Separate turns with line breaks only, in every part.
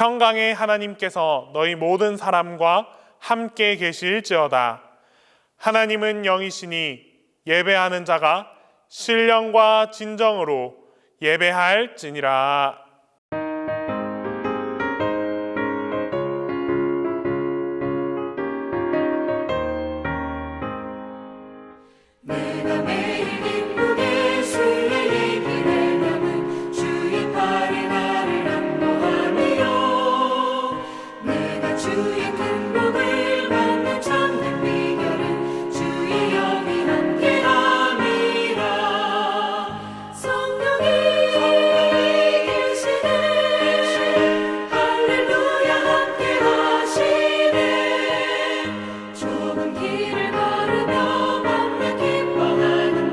평강의 하나님께서 너희 모든 사람과 함께 계실지어다. 하나님은 영이시니 예배하는 자가 신령과 진정으로 예배할지니라.
내가 매일 기쁘게 주의 길에 남은 주의 팔에 나를 안보하며 내가 주의 큰 복을 받는 참된 비결은 주의 영이 함께함이라. 성령이 계시네 할렐루야 함께하시네. 좁은 길을 걸으며 기뻐하는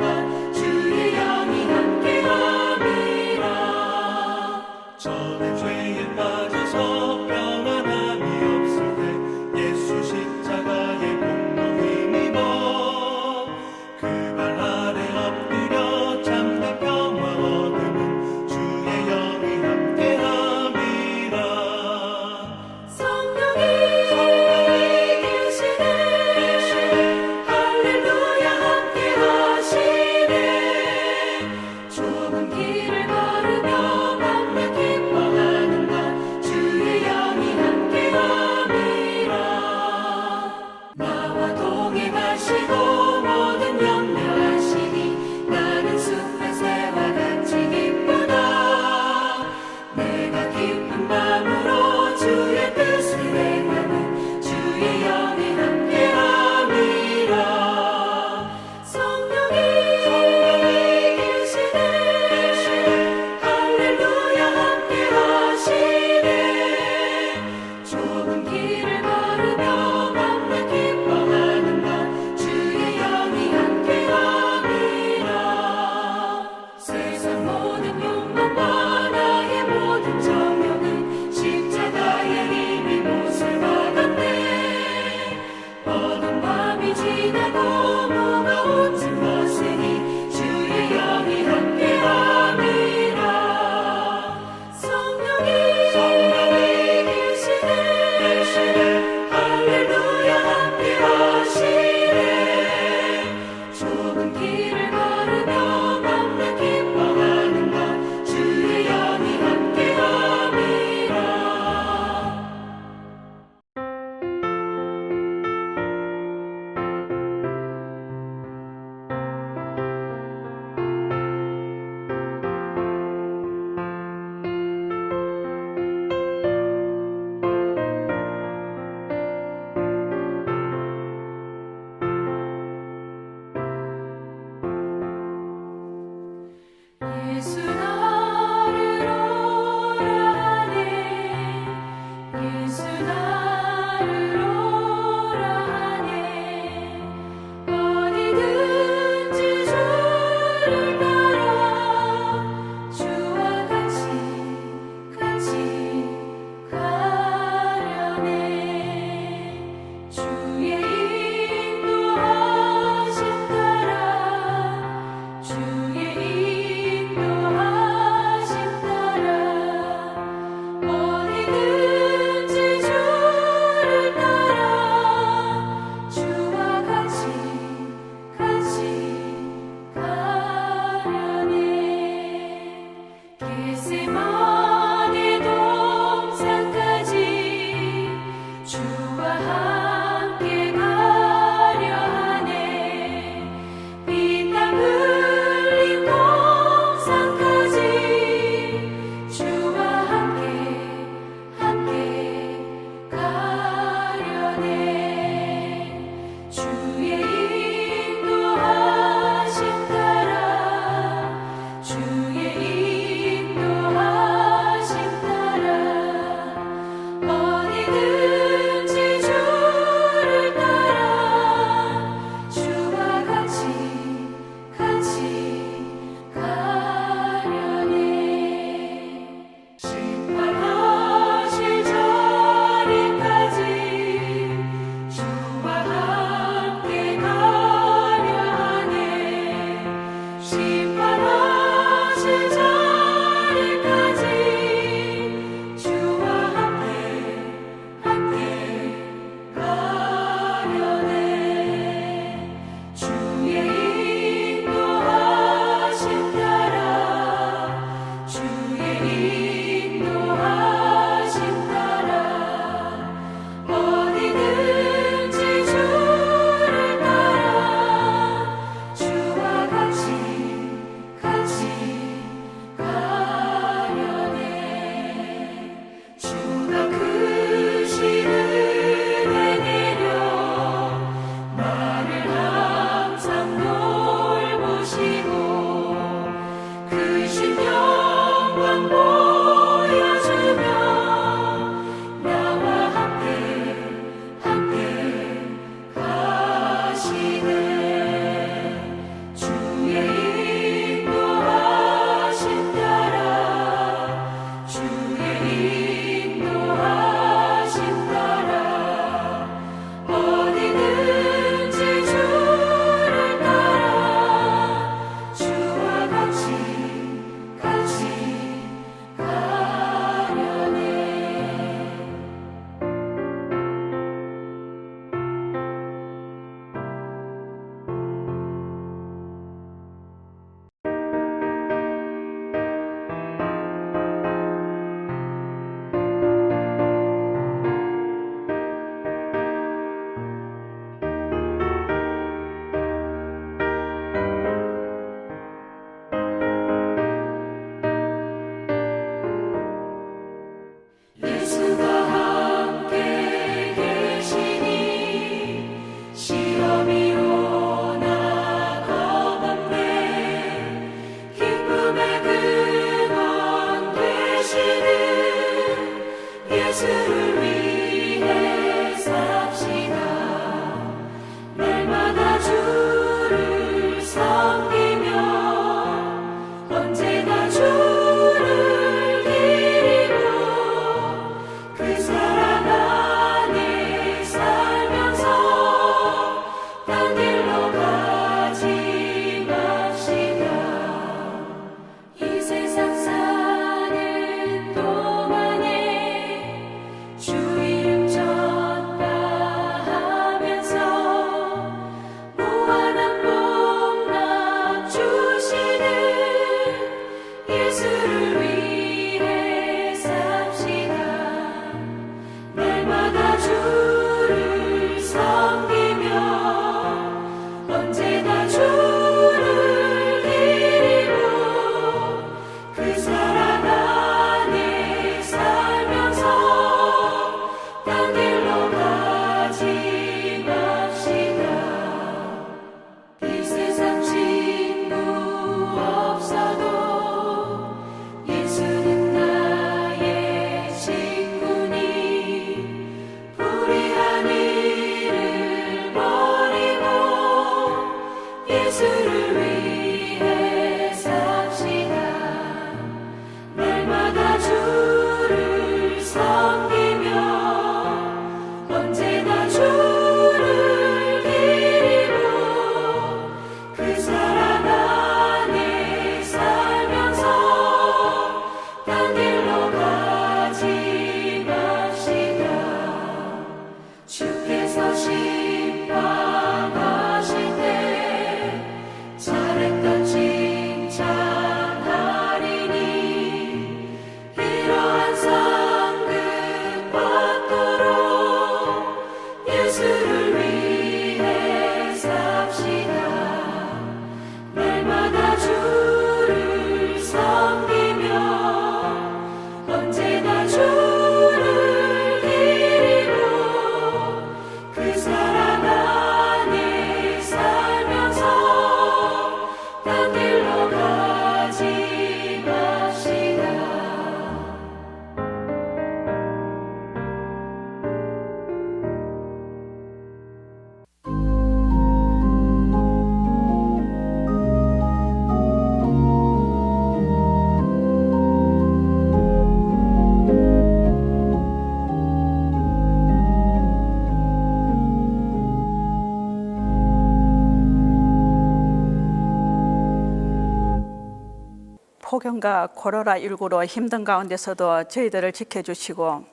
폭염과 코로나19로 힘든 가운데서도 저희들을 지켜주시고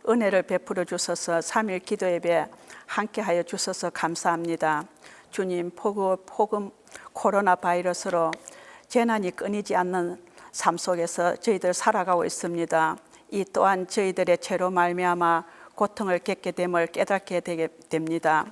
은혜를 베풀어 주셔서 3일 기도 예배 함께하여 주셔서 감사합니다. 주님, 폭염 코로나 바이러스로 재난이 끊이지 않는 삶 속에서 저희들 살아가고 있습니다. 이 또한 저희들의 죄로 말미암아 고통을 겪게 됨을 깨닫게 되게 됩니다.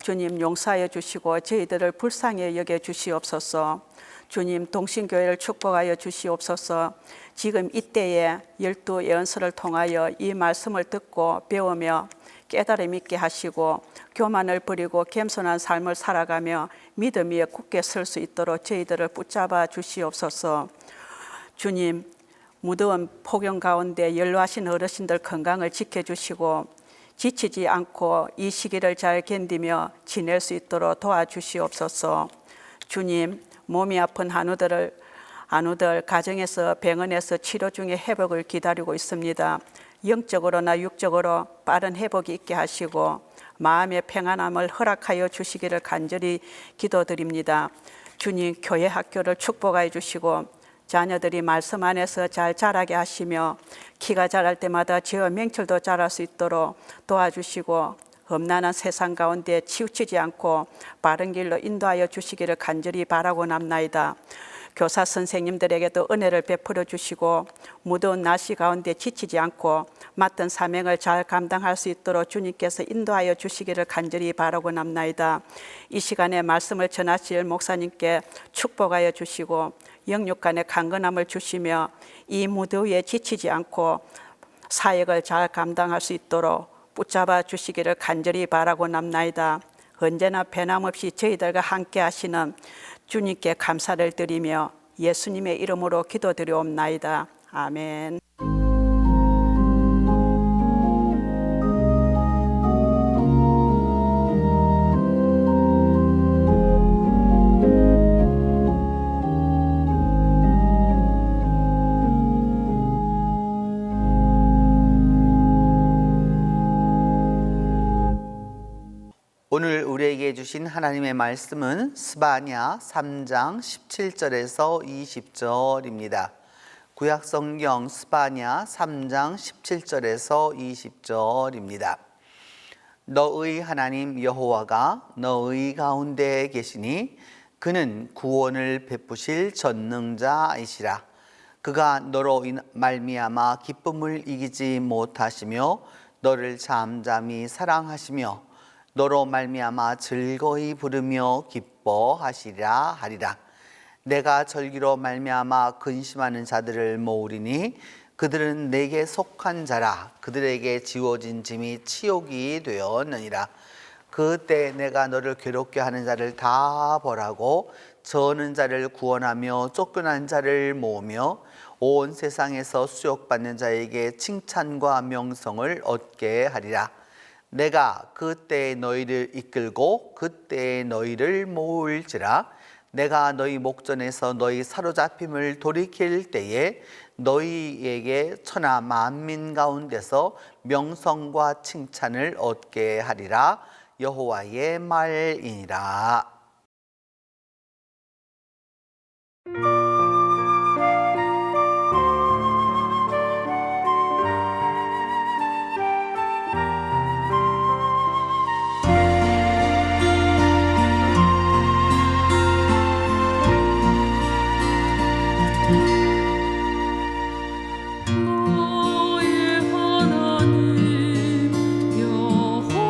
주님, 용서하여 주시고 저희들을 불쌍히 여겨 주시옵소서. 주님, 동신교회를 축복하여 주시옵소서. 지금 이때에 12 예언서를 통하여 이 말씀을 듣고 배우며 깨달음 있게 하시고 교만을 버리고 겸손한 삶을 살아가며 믿음 위에 굳게 설 수 있도록 저희들을 붙잡아 주시옵소서. 주님, 무더운 폭염 가운데 연로하신 어르신들 건강을 지켜주시고 지치지 않고 이 시기를 잘 견디며 지낼 수 있도록 도와주시옵소서. 주님, 몸이 아픈 한우들 가정에서 병원에서 치료 중에 회복을 기다리고 있습니다. 영적으로나 육적으로 빠른 회복이 있게 하시고 마음의 평안함을 허락하여 주시기를 간절히 기도드립니다. 주님, 교회 학교를 축복하여 주시고 자녀들이 말씀 안에서 잘 자라게 하시며 키가 자랄 때마다 죄와 명철도 자랄 수 있도록 도와주시고 험난한 세상 가운데 치우치지 않고 바른 길로 인도하여 주시기를 간절히 바라고 남나이다. 교사 선생님들에게도 은혜를 베풀어 주시고 무더운 날씨 가운데 지치지 않고 맡은 사명을 잘 감당할 수 있도록 주님께서 인도하여 주시기를 간절히 바라고 남나이다. 이 시간에 말씀을 전하실 목사님께 축복하여 주시고 영육간의 강건함을 주시며 이 무더위에 지치지 않고 사역을 잘 감당할 수 있도록 붙잡아 주시기를 간절히 바라고 남나이다. 언제나 변함없이 저희들과 함께 하시는 주님께 감사를 드리며 예수님의 이름으로 기도드리옵나이다. 아멘.
오늘 우리에게 주신 하나님의 말씀은 스바냐 3장 17절에서 20절입니다. 구약성경 스바냐 3장 17절에서 20절입니다. 너의 하나님 여호와가 너의 가운데 계시니 그는 구원을 베푸실 전능자이시라. 그가 너로 말미암아 기쁨을 이기지 못하시며 너를 잠잠히 사랑하시며 너로 말미암아 즐거이 부르며 기뻐하시리라 하리라. 내가 절기로 말미암아 근심하는 자들을 모으리니 그들은 내게 속한 자라. 그들에게 지워진 짐이 치욕이 되었느니라. 그때 내가 너를 괴롭게 하는 자를 다 벌하고 저는 자를 구원하며 쫓겨난 자를 모으며 온 세상에서 수욕받는 자에게 칭찬과 명성을 얻게 하리라. 내가 그때 너희를 이끌고 그때 너희를 모을지라. 내가 너희 목전에서 너희 사로잡힘을 돌이킬 때에 너희에게 천하 만민 가운데서 명성과 칭찬을 얻게 하리라. 여호와의 말이니라.
너의 하나님 여호와가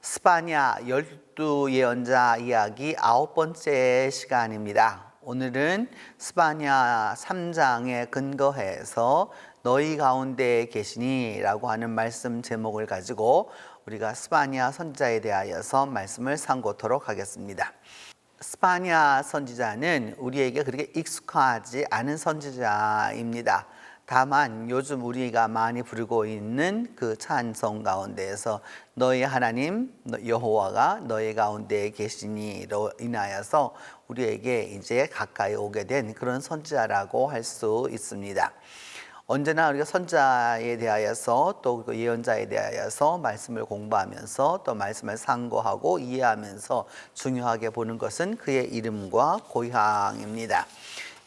스파냐 12예언자 이야기 9번째 시간입니다. 오늘은 스파냐 3장에 근거해서 너희 가운데 계시니 라고 하는 말씀 제목을 가지고 우리가 스파냐 선지자에 대하여서 말씀을 상고토록 하겠습니다. 스파냐 선지자는 우리에게 그렇게 익숙하지 않은 선지자입니다. 다만 요즘 우리가 많이 부르고 있는 그 찬송 가운데에서 너희 하나님 여호와가 너희 가운데 계시니로 인하여서 우리에게 이제 가까이 오게 된 그런 선지자라고 할 수 있습니다. 언제나 우리가 선지자에 대하여서 또 그 예언자에 대하여서 말씀을 공부하면서 또 말씀을 상고하고 이해하면서 중요하게 보는 것은 그의 이름과 고향입니다.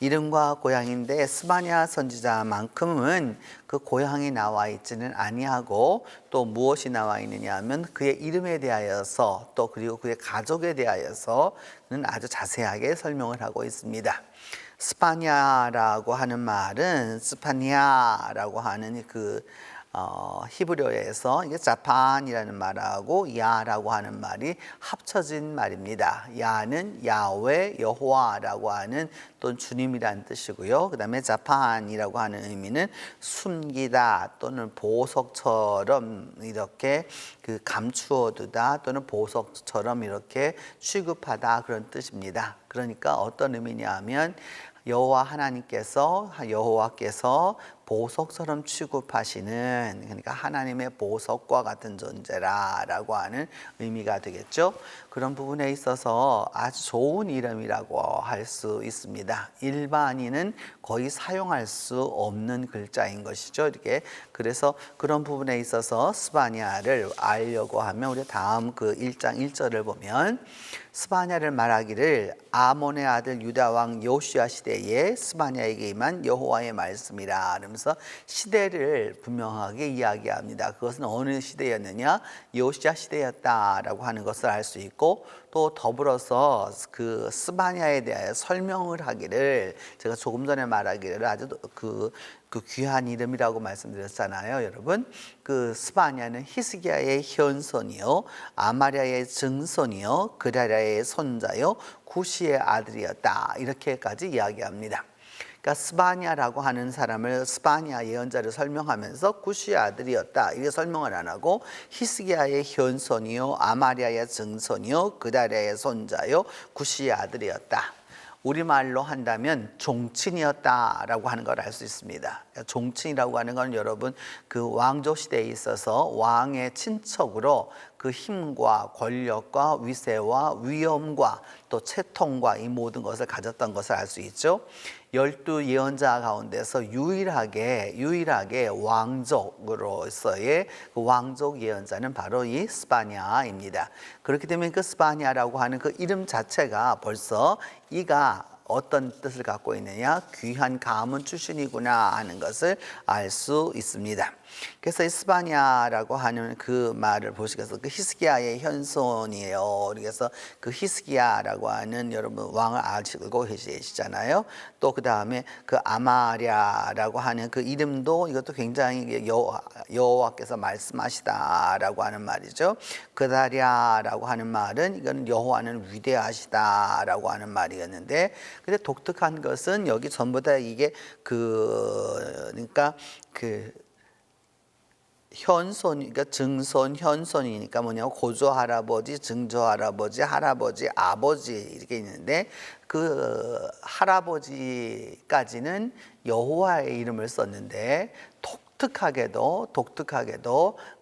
이름과 고향인데 스바냐 선지자만큼은 그 고향이 나와 있지는 아니하고 또 무엇이 나와 있느냐 하면 그의 이름에 대하여서 또 그리고 그의 가족에 대하여서는 아주 자세하게 설명을 하고 있습니다. 스파냐라고 하는 말은 스파니아라고 하는 그 히브리어에서 이게 자판이라는 말하고 야라고 하는 말이 합쳐진 말입니다. 야는 야훼 여호와라고 하는 또는 주님이라는 뜻이고요. 그 다음에 자판이라고 하는 의미는 숨기다 또는 보석처럼 이렇게 그 감추어두다 또는 보석처럼 이렇게 취급하다 그런 뜻입니다. 그러니까 어떤 의미냐 하면 여호와께서 보석처럼 취급하시는, 그러니까 하나님의 보석과 같은 존재라고 하는 의미가 되겠죠. 그런 부분에 있어서 아주 좋은 이름이라고 할 수 있습니다. 일반인은 거의 사용할 수 없는 글자인 것이죠. 이렇게 그래서 그런 부분에 있어서 스바냐를 알려고 하면 우리 다음 그 1장 1절을 보면 스바냐를 말하기를 아몬의 아들 유다 왕 요시야 시대에 스바냐에게 임한 여호와의 말씀이라 하면서 시대를 분명하게 이야기합니다. 그것은 어느 시대였느냐? 요시야 시대였다라고 하는 것을 알 수 있고 또 더불어서 그 스바냐에 대하여 설명을 하기를 제가 조금 전에 말하기를 아주 그 귀한 이름이라고 말씀드렸잖아요, 여러분. 그 스바냐는 히스기야의 현손이요, 아마랴의 증손이요, 그라랴의 손자요, 구시의 아들이었다. 이렇게까지 이야기합니다. 그러니까 스바냐라고 하는 사람을 스바냐 예언자를 설명하면서 구시의 아들이었다 이렇게 설명을 안 하고 히스기야의 현손이요 아마랴의 증손이요 그다랴의 손자요 구시의 아들이었다. 우리말로 한다면 종친이었다라고 하는 걸 알 수 있습니다. 종친이라고 하는 건 여러분 그 왕조 시대에 있어서 왕의 친척으로 그 힘과 권력과 위세와 위엄과 또 채통과 이 모든 것을 가졌던 것을 알 수 있죠. 12예언자 가운데서 유일하게 왕족으로서의 그 왕족 예언자는 바로 이 스바냐입니다. 그렇기 때문에 그 스바냐라고 하는 그 이름 자체가 벌써 이가 어떤 뜻을 갖고 있느냐, 귀한 가문 출신이구나 하는 것을 알 수 있습니다. 그래서 이 스바냐라고 하는 그 말을 보시겠어요. 그 히스기야의 현손이에요. 그래서 그 히스기야라고 하는 여러분 왕을 알고 계시잖아요. 또 그 다음에 그 아마랴라고 하는 그 이름도 이것도 굉장히 여호와께서 말씀하시다라고 하는 말이죠. 그다랴라고 하는 말은 이건 여호와는 위대하시다라고 하는 말이었는데, 근데 독특한 것은 여기 전부 다 이게 그러니까 현손, 그러니까 증손, 현손이니까 뭐냐고 고조 할아버지, 증조 할아버지, 할아버지, 아버지 이렇게 있는데 그 할아버지까지는 여호와의 이름을 썼는데 독특하게도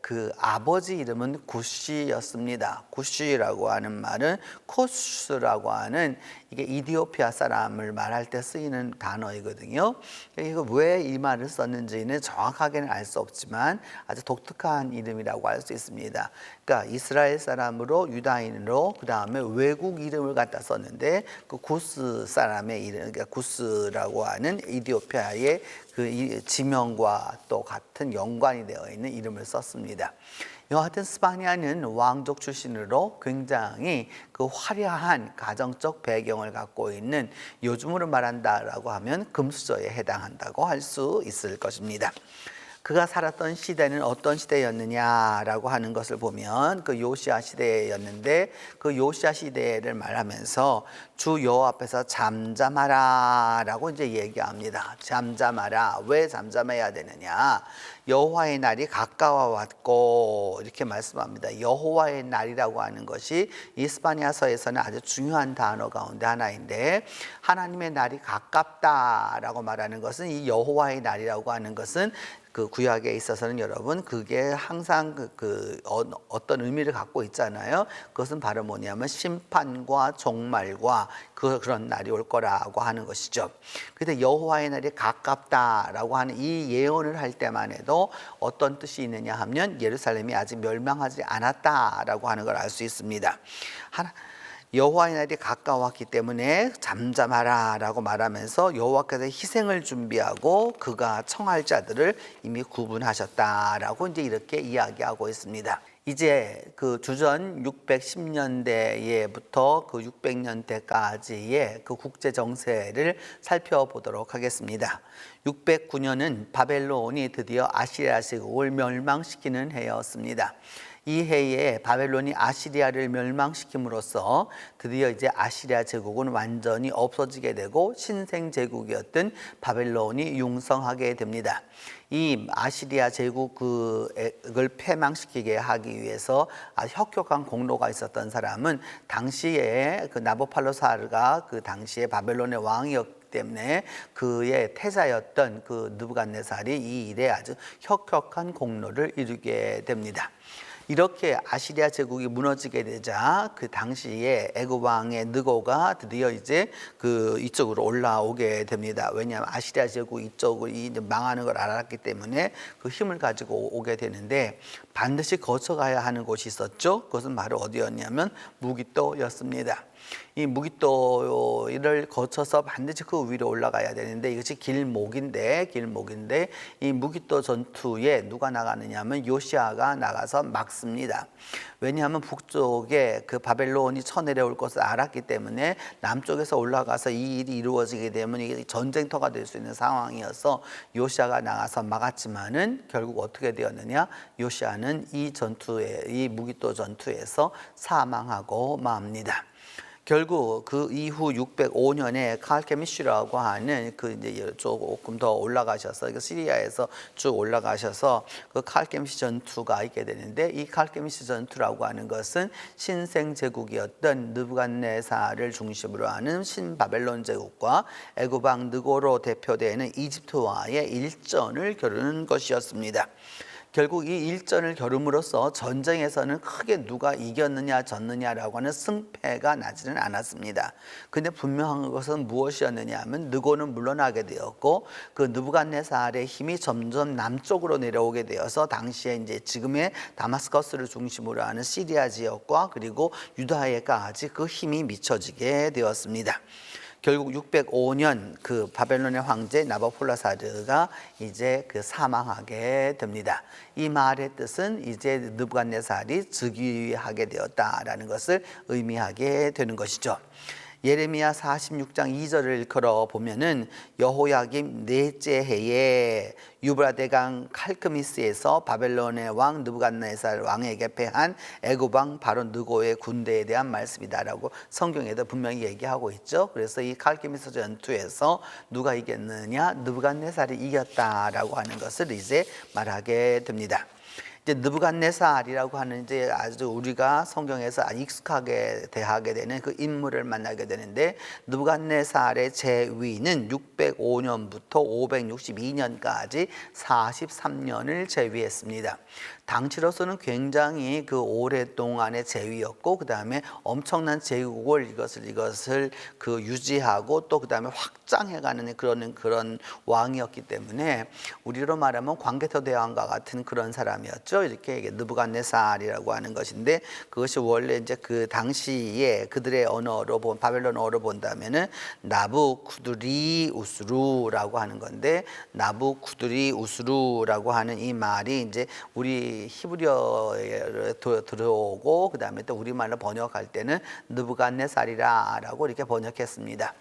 그 아버지 이름은 구시였습니다. 구시라고 하는 말은 코스라고 하는 이게 이디오피아 사람을 말할 때 쓰이는 단어이거든요. 이거 왜 이 말을 썼는지는 정확하게는 알 수 없지만 아주 독특한 이름이라고 할 수 있습니다. 그러니까 이스라엘 사람으로 유다인으로 그 다음에 외국 이름을 갖다 썼는데 그 구스 사람의 이름, 그러니까 구스라고 하는 이디오피아의 그 지명과 또 같은 연관이 되어 있는 이름을 썼습니다. 여하튼 스바냐는 왕족 출신으로 굉장히 그 화려한 가정적 배경을 갖고 있는, 요즘으로 말한다라고 하면 금수저에 해당한다고 할 수 있을 것입니다. 그가 살았던 시대는 어떤 시대였느냐라고 하는 것을 보면 그 요시야 시대였는데, 그 요시야 시대를 말하면서 주 여호와 앞에서 잠잠하라라고 이제 얘기합니다. 잠잠하라. 왜 잠잠해야 되느냐? 여호와의 날이 가까워 왔고, 이렇게 말씀합니다. 여호와의 날이라고 하는 것이 이스파니아서에서는 아주 중요한 단어 가운데 하나인데, 하나님의 날이 가깝다라고 말하는 것은, 이 여호와의 날이라고 하는 것은 그 구약에 있어서는 여러분 그게 항상 어떤 의미를 갖고 있잖아요. 그것은 바로 뭐냐면 심판과 종말과 그런 날이 올 거라고 하는 것이죠. 그런데 여호와의 날이 가깝다라고 하는 이 예언을 할 때만 해도 어떤 뜻이 있느냐 하면, 예루살렘이 아직 멸망하지 않았다라고 하는 걸 알 수 있습니다. 여호와의 날이 가까웠기 때문에 잠잠하라 라고 말하면서 여호와께서 희생을 준비하고 그가 청할 자들을 이미 구분하셨다라고 이제 이렇게 이야기하고 있습니다. 이제 그 주전 610년대에부터 그 600년대까지의 그 국제 정세를 살펴보도록 하겠습니다. 609년은 바벨론이 드디어 아시리아 제국을 멸망시키는 해였습니다. 이 해에 바벨론이 아시리아를 멸망시킴으로써 드디어 이제 아시리아 제국은 완전히 없어지게 되고 신생 제국이었던 바벨론이 융성하게 됩니다. 이 아시리아 제국을 패망시키게 하기 위해서 아주 혁혁한 공로가 있었던 사람은 당시에 그 나보팔로사르가 그 당시에 바벨론의 왕이었기 때문에 그의 태자였던 그 느부갓네살이 이 일에 아주 혁혁한 공로를 이루게 됩니다. 이렇게 아시리아 제국이 무너지게 되자 그 당시에 애굽 왕의 느고가 드디어 이제 이쪽으로 올라오게 됩니다. 왜냐하면 아시리아 제국 이쪽이 망하는 걸 알았기 때문에 그 힘을 가지고 오게 되는데, 반드시 거쳐가야 하는 곳이 있었죠. 그것은 바로 어디였냐면 무기또였습니다. 이 무기또를 거쳐서 반드시 그 위로 올라가야 되는데, 이것이 길목인데 이 무기또 전투에 누가 나가느냐 하면 요시야가 나가서 막습니다. 왜냐하면 북쪽에 그 바벨론이 쳐내려올 것을 알았기 때문에 남쪽에서 올라가서 이 일이 이루어지게 되면 이게 전쟁터가 될 수 있는 상황이어서 요시야가 나가서 막았지만은 결국 어떻게 되었느냐? 요시야는 이 무기또 전투에서 사망하고 맙니다. 결국 그 이후 605년에 칼케미시라고 하는 그 이제 조금 더 올라가셔서 시리아에서 쭉 올라가셔서 그 칼케미시 전투가 있게 되는데, 이 칼케미시 전투라고 하는 것은 신생 제국이었던 느부갓네살을 중심으로 하는 신바벨론 제국과 애굽 왕 느고로 대표되는 이집트와의 일전을 겨루는 것이었습니다. 결국 이 일전을 겨룸으로써 전쟁에서는 크게 누가 이겼느냐 졌느냐라고 하는 승패가 나지는 않았습니다. 근데 분명한 것은 무엇이었느냐 하면 느고는 물러나게 되었고, 그 느부갓네살의 힘이 점점 남쪽으로 내려오게 되어서 당시에 이제 지금의 다마스커스를 중심으로 하는 시리아 지역과 그리고 유다에까지 그 힘이 미쳐지게 되었습니다. 결국 605년 그 바벨론의 황제 나보폴라사르가 이제 사망하게 됩니다. 이 말의 뜻은 이제 느부갓네살이 즉위하게 되었다라는 것을 의미하게 되는 것이죠. 예레미야 46장 2절을 걸어 보면은 여호야김 넷째 해에 유브라데강 칼크미스에서 바벨론의 왕 느부갓네살 왕에게 패한 애굽 왕 바로 느고의 군대에 대한 말씀이다라고 성경에도 분명히 얘기하고 있죠. 그래서 이 칼크미스 전투에서 누가 이겼느냐? 느부갓네살이 이겼다라고 하는 것을 이제 말하게 됩니다. 이제 느부갓네살이라고 하는 이제 아주 우리가 성경에서 익숙하게 대하게 되는 그 인물을 만나게 되는데, 느부갓네살의 재위는 605년부터 562년까지 43년을 재위했습니다. 당시로서는 굉장히 그 오랫동안의 재위였고, 그 다음에 엄청난 제국을 이것을 그 유지하고 또 그 다음에 확장해가는 그런 왕이었기 때문에 우리로 말하면 광개토 대왕과 같은 그런 사람이었죠. 있죠. 이렇게 이게 느부갓네살이라고 하는 것인데 그것이 원래 이제 그 당시에 그들의 언어로 바벨론어로 본다면은 나부쿠드리 우스루라고 하는 건데 나부쿠드리 우스루라고 하는 이 말이 이제 우리 히브리어에 들어오고 그다음에 또 우리말로 번역할 때는 느부갓네살이라고 이렇게 번역했습니다.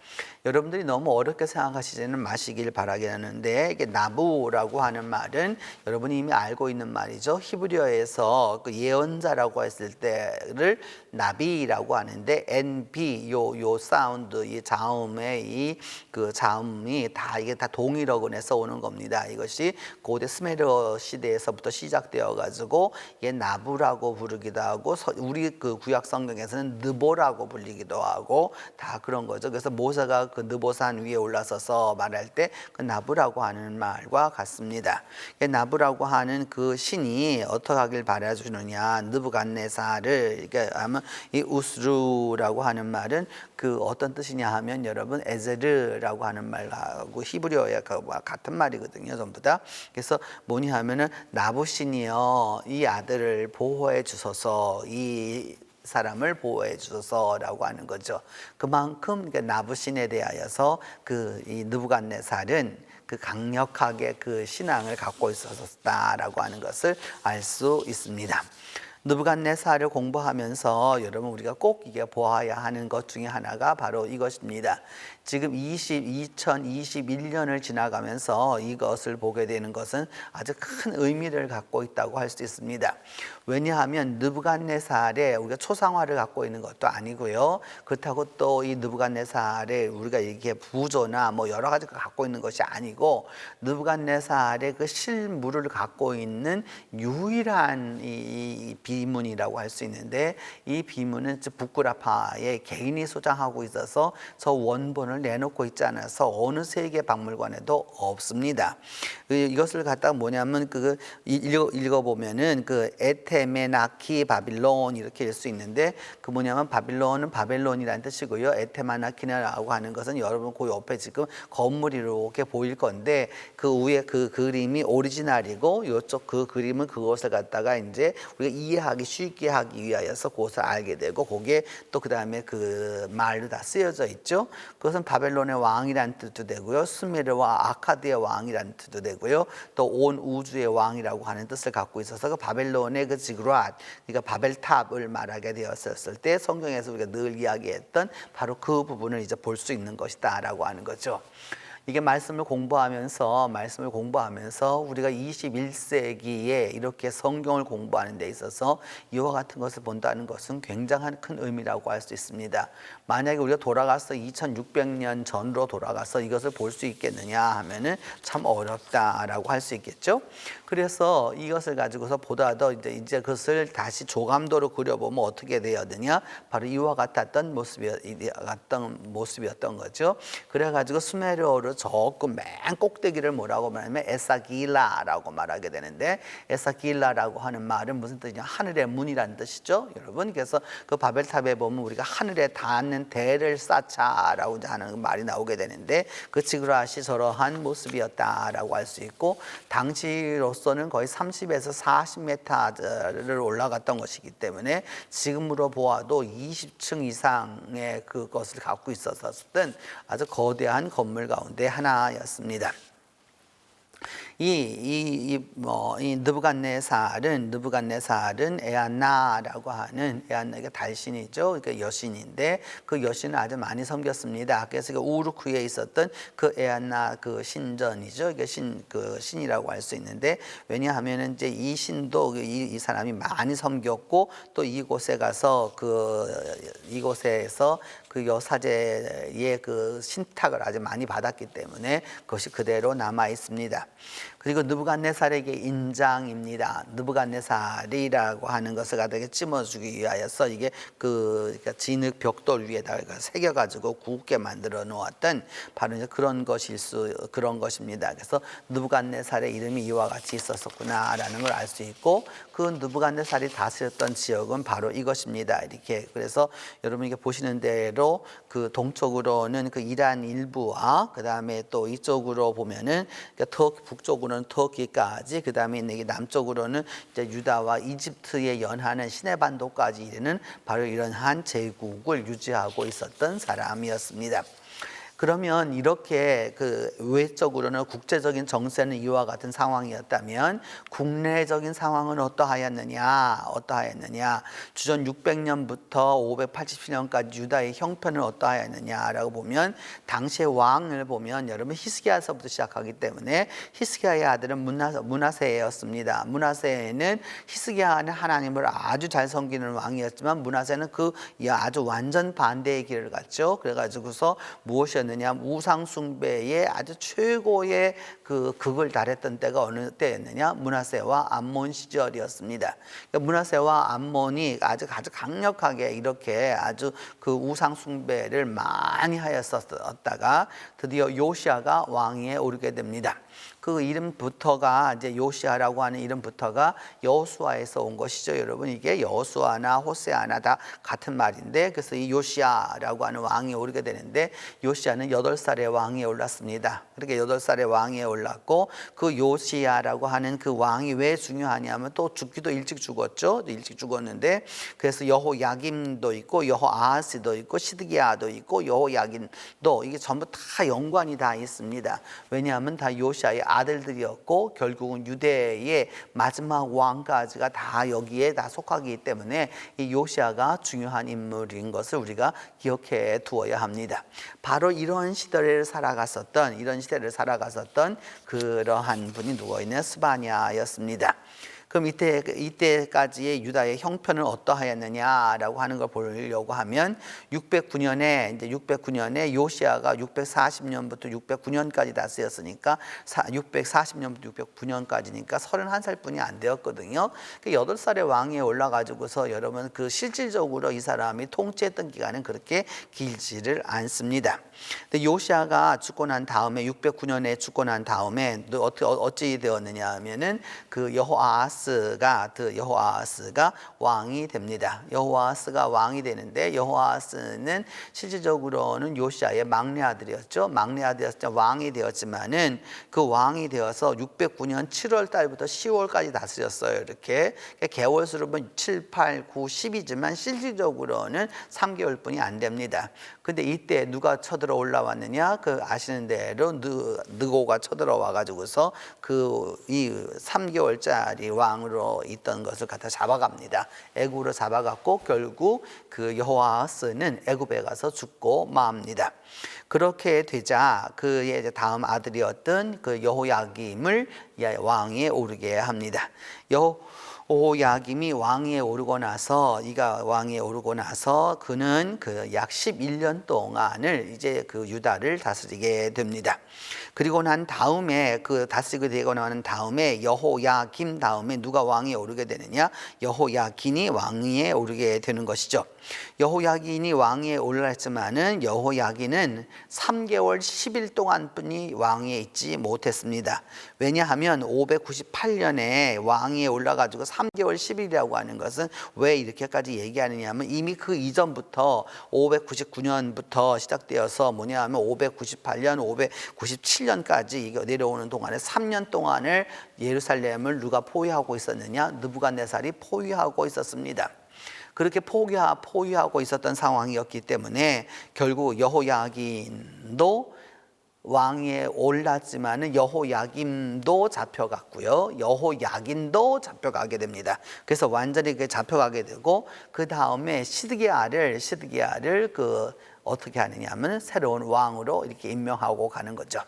여러분들이 너무 어렵게 생각하시지는 마시길 바라겠는데 이게 나부라고 하는 말은 여러분이 이미 알고 있는 말이죠. 히브리어에서 그 예언자라고 했을 때를 나비라고 하는데 NB 요 사운드 이 자음의 이 그 자음이 다 이게 다 동일어근에서 오는 겁니다. 이것이 고대 스메르 시대에서부터 시작되어 가지고 이게 나부라고 부르기도 하고 우리 그 구약 성경에서는 느보라고 불리기도 하고 다 그런 거죠. 그래서 모세가 그 느보산 위에 올라서서 말할 때 그 나부라고 하는 말과 같습니다. 나부라고 하는 그 신이 어떻게 하길 바라주느냐 느부갓네살을 이렇게 하면 이 우스루라고 하는 말은 그 어떤 뜻이냐 하면 여러분 에제르라고 하는 말하고 히브리어의 같은 말이거든요. 전부 다. 그래서 뭐냐 하면은 나부신이여 이 아들을 보호해 주소서 이 사람을 보호해 주소서라고 하는 거죠. 그만큼 나부신에 대하여서 그 이 느부갓네살은 그 강력하게 그 신앙을 갖고 있었다라고 하는 것을 알 수 있습니다. 느부갓네살을 공부하면서 여러분 우리가 꼭 이게 보아야 하는 것 중에 하나가 바로 이것입니다. 지금 2021년을 지나가면서 이것을 보게 되는 것은 아주 큰 의미를 갖고 있다고 할 수 있습니다. 왜냐하면 느부갓네살에 우리가 초상화를 갖고 있는 것도 아니고요. 그렇다고 또 이 느부갓네살에 우리가 이게 부조나 뭐 여러 가지가 갖고 있는 것이 아니고 느부갓네살의 그 실물을 갖고 있는 유일한 이 비문이라고 할 수 있는데 이 비문은 북구라파에 개인이 소장하고 있어서 저 원본을 내놓고 있지 않아서 어느 세계 박물관에도 없습니다. 이것을 갖다가 뭐냐면 그 읽어보면은 그 에테메나키 바빌론 이렇게 읽을 수 있는데 그 뭐냐면 바빌론은 바벨론이라는 뜻이고요. 에테메나키라고 하는 것은 여러분 그 옆에 지금 건물이 이렇게 보일 건데 그 위에 그 그림이 오리지널이고 이쪽 그 그림은 그것을 갖다가 이제 우리가 이해하기 쉽게 하기 위하여서 그것을 알게 되고 거기에 또 그 다음에 그 말도 다 쓰여져 있죠. 그것은 바벨론의 왕이라는 뜻도 되고요. 수메르와 아카드의 왕이라는 뜻도 되고요. 또 온 우주의 왕이라고 하는 뜻을 갖고 있어서 그 바벨론의 그 지그랏, 그러니까 바벨탑을 말하게 되었을 때 성경에서 우리가 늘 이야기했던 바로 그 부분을 이제 볼 수 있는 것이다라고 하는 거죠. 이게 말씀을 공부하면서 우리가 21세기에 이렇게 성경을 공부하는 데 있어서 이와 같은 것을 본다는 것은 굉장한 큰 의미라고 할 수 있습니다. 만약에 우리가 돌아가서 2600년 전으로 돌아가서 이것을 볼 수 있겠느냐 하면은 참 어렵다라고 할 수 있겠죠. 그래서 이것을 가지고서 보다 더 이제 그것을 다시 조감도로 그려보면 어떻게 되어야 되냐? 바로 이와 같았던 모습이었던 거죠. 그래가지고 수메르어로 조금 맨 꼭대기를 뭐라고 말하면 에사길라라고 말하게 되는데 에사길라라고 하는 말은 무슨 뜻이냐? 하늘의 문이라는 뜻이죠, 여러분. 그래서 그 바벨탑에 보면 우리가 하늘에 닿는 대를 쌓자라고 하는 말이 나오게 되는데 그 지그랏이 저러한 모습이었다라고 할 수 있고 당시로서는 거의 30에서 40m를 올라갔던 것이기 때문에 지금으로 보아도 20층 이상의 그것을 갖고 있었던 아주 거대한 건물 가운데 하나였습니다. 이 느부갓네살은 에안나라고 하는 에안나가 달신이죠. 그러니까 여신인데 그 여신을 아주 많이 섬겼습니다. 그래서 우르크에 있었던 그 에안나 그 신전이죠. 이게 신이라고 할 수 있는데 왜냐하면은 이제 이 신도 이 사람이 많이 섬겼고 또 이곳에 가서 이곳에서 그 여사제의 그 신탁을 아주 많이 받았기 때문에 그것이 그대로 남아 있습니다. 그리고 느부갓네살에게 인장입니다. 느부갓네살이라고 하는 것을 갖다가 찜어주기 위하여서 이게 그러니까 진흙 벽돌 위에다가 새겨가지고 굵게 만들어 놓았던 바로 이제 그런 것입니다. 그래서 느부갓네살의 이름이 이와 같이 있었구나라는 걸 알 수 있고 그 느부갓네살이 다스렸던 지역은 바로 이것입니다. 이렇게 그래서 여러분 이게 보시는 대로 그 동쪽으로는 그 이란 일부와 그 다음에 또 이쪽으로 보면은 터키 북쪽 북쪽으로는 터키까지, 그 다음에 이게 남쪽으로는 이제 유다와 이집트에 연하는 시내 반도까지 이르는 바로 이러한 제국을 유지하고 있었던 사람이었습니다. 그러면 이렇게 그 외적으로는 국제적인 정세는 이와 같은 상황이었다면 국내적인 상황은 어떠하였느냐? 주전 600년부터 587년까지 유다의 형편은 어떠하였느냐라고 보면 당시의 왕을 보면 여러분 히스기야서부터 시작하기 때문에 히스기야의 아들은 므낫세였습니다. 므낫세는 히스기야는 하나님을 아주 잘 섬기는 왕이었지만 므낫세는 그 아주 완전 반대의 길을 갔죠. 그래가지고서 무엇이었느냐? 우상 숭배의 아주 최고의 그 극을 달했던 때가 어느 때였느냐? 므낫세와 암몬 시절이었습니다. 그러니까 므낫세와 암몬이 아주 강력하게 이렇게 아주 그 우상 숭배를 많이 하였었다가 드디어 요시아가 왕위에 오르게 됩니다. 그 이름부터가 이제 요시아라고 하는 이름부터가 여호수아에서 온 것이죠. 여러분 이게 여호수아나 호세아나 다 같은 말인데, 그래서 이 요시아라고 하는 왕이 오르게 되는데 요시아는 8살에 왕위에 올랐습니다. 그렇게 8살에 왕위에 올랐고 그 요시아라고 하는 그 왕이 왜 중요하냐면 또 죽기도 일찍 죽었죠. 일찍 죽었는데 그래서 여호야김도 있고 여호아하스도 있고 시드기야도 있고 여호야긴도 이게 전부 다 연관이 다 있습니다. 왜냐하면 다 요시아의 아들들이었고 결국은 유대의 마지막 왕까지가 다 여기에 다 속하기 때문에 이 요시아가 중요한 인물인 것을 우리가 기억해 두어야 합니다. 바로 이런 시대를 살아갔었던 그러한 분이 누구였냐? 스바냐였습니다. 그럼 이때까지의 유다의 형편은 어떠하였느냐라고 하는 걸 보려고 하면 609년에 요시아가 640년부터 609년까지 다스렸으니까 640년부터 609년까지니까 31살뿐이 안 되었거든요. 8살의 왕위에 올라가지고서 여러분 그 실질적으로 이 사람이 통치했던 기간은 그렇게 길지를 않습니다. 근데 요시아가 죽고 난 다음에 609년에 죽고 난 다음에 어찌 되었느냐 하면은 그 여호아하스가 왕이 됩니다. 여호아하스가 왕이 되는데 여호아하스는 실질적으로는 요시아의 막내 아들이었죠. 막내 아들이었죠. 왕이 되었지만은 그 왕이 되어서 609년 7월 달부터 10월까지 다스렸어요. 이렇게 개월 수로 보면 7, 8, 9, 10이지만 실질적으로는 3개월뿐이 안 됩니다. 근데 이때 누가 쳐들어 올라왔느냐? 그 아시는 대로 느고가 쳐들어와 가지고서 그 이 3개월짜리 왕으로 있던 것을 갖다 잡아갑니다. 애굽으로 잡아갔고 결국 그 여호아하스는 애굽에 가서 죽고 맙니다. 그렇게 되자 그의 다음 아들이었던 그 여호야김을 왕위에 오르게 합니다. 여호야김이 왕위에 오르고 나서 그는 그 약 11년 동안을 이제 그 유다를 다스리게 됩니다. 그리고 난 다음에 그 다스리게 되고 난 다음에 여호야김 다음에 누가 왕위에 오르게 되느냐? 여호야긴이 왕위에 오르게 되는 것이죠. 여호야긴이 왕위에 올랐지만은 여호야긴은 3개월 10일 동안뿐이 왕위에 있지 못했습니다. 왜냐하면 598년에 왕위에 올라가지고 3개월 10일이라고 하는 것은 왜 이렇게까지 얘기하느냐면 이미 그 이전부터 599년부터 시작되어서 뭐냐하면 598년, 597년까지 이거 내려오는 동안에 3년 동안을 예루살렘을 누가 포위하고 있었느냐? 느부갓네살이 포위하고 있었습니다. 그렇게 포위하고 있었던 상황이었기 때문에 결국 여호야긴도 왕위에 올랐지만은 여호야김도 잡혀갔고요. 여호야긴도 잡혀가게 됩니다. 그래서 완전히 잡혀가게 되고 그 다음에 시드기야를 어떻게 하느냐 하면 새로운 왕으로 이렇게 임명하고 가는 거죠.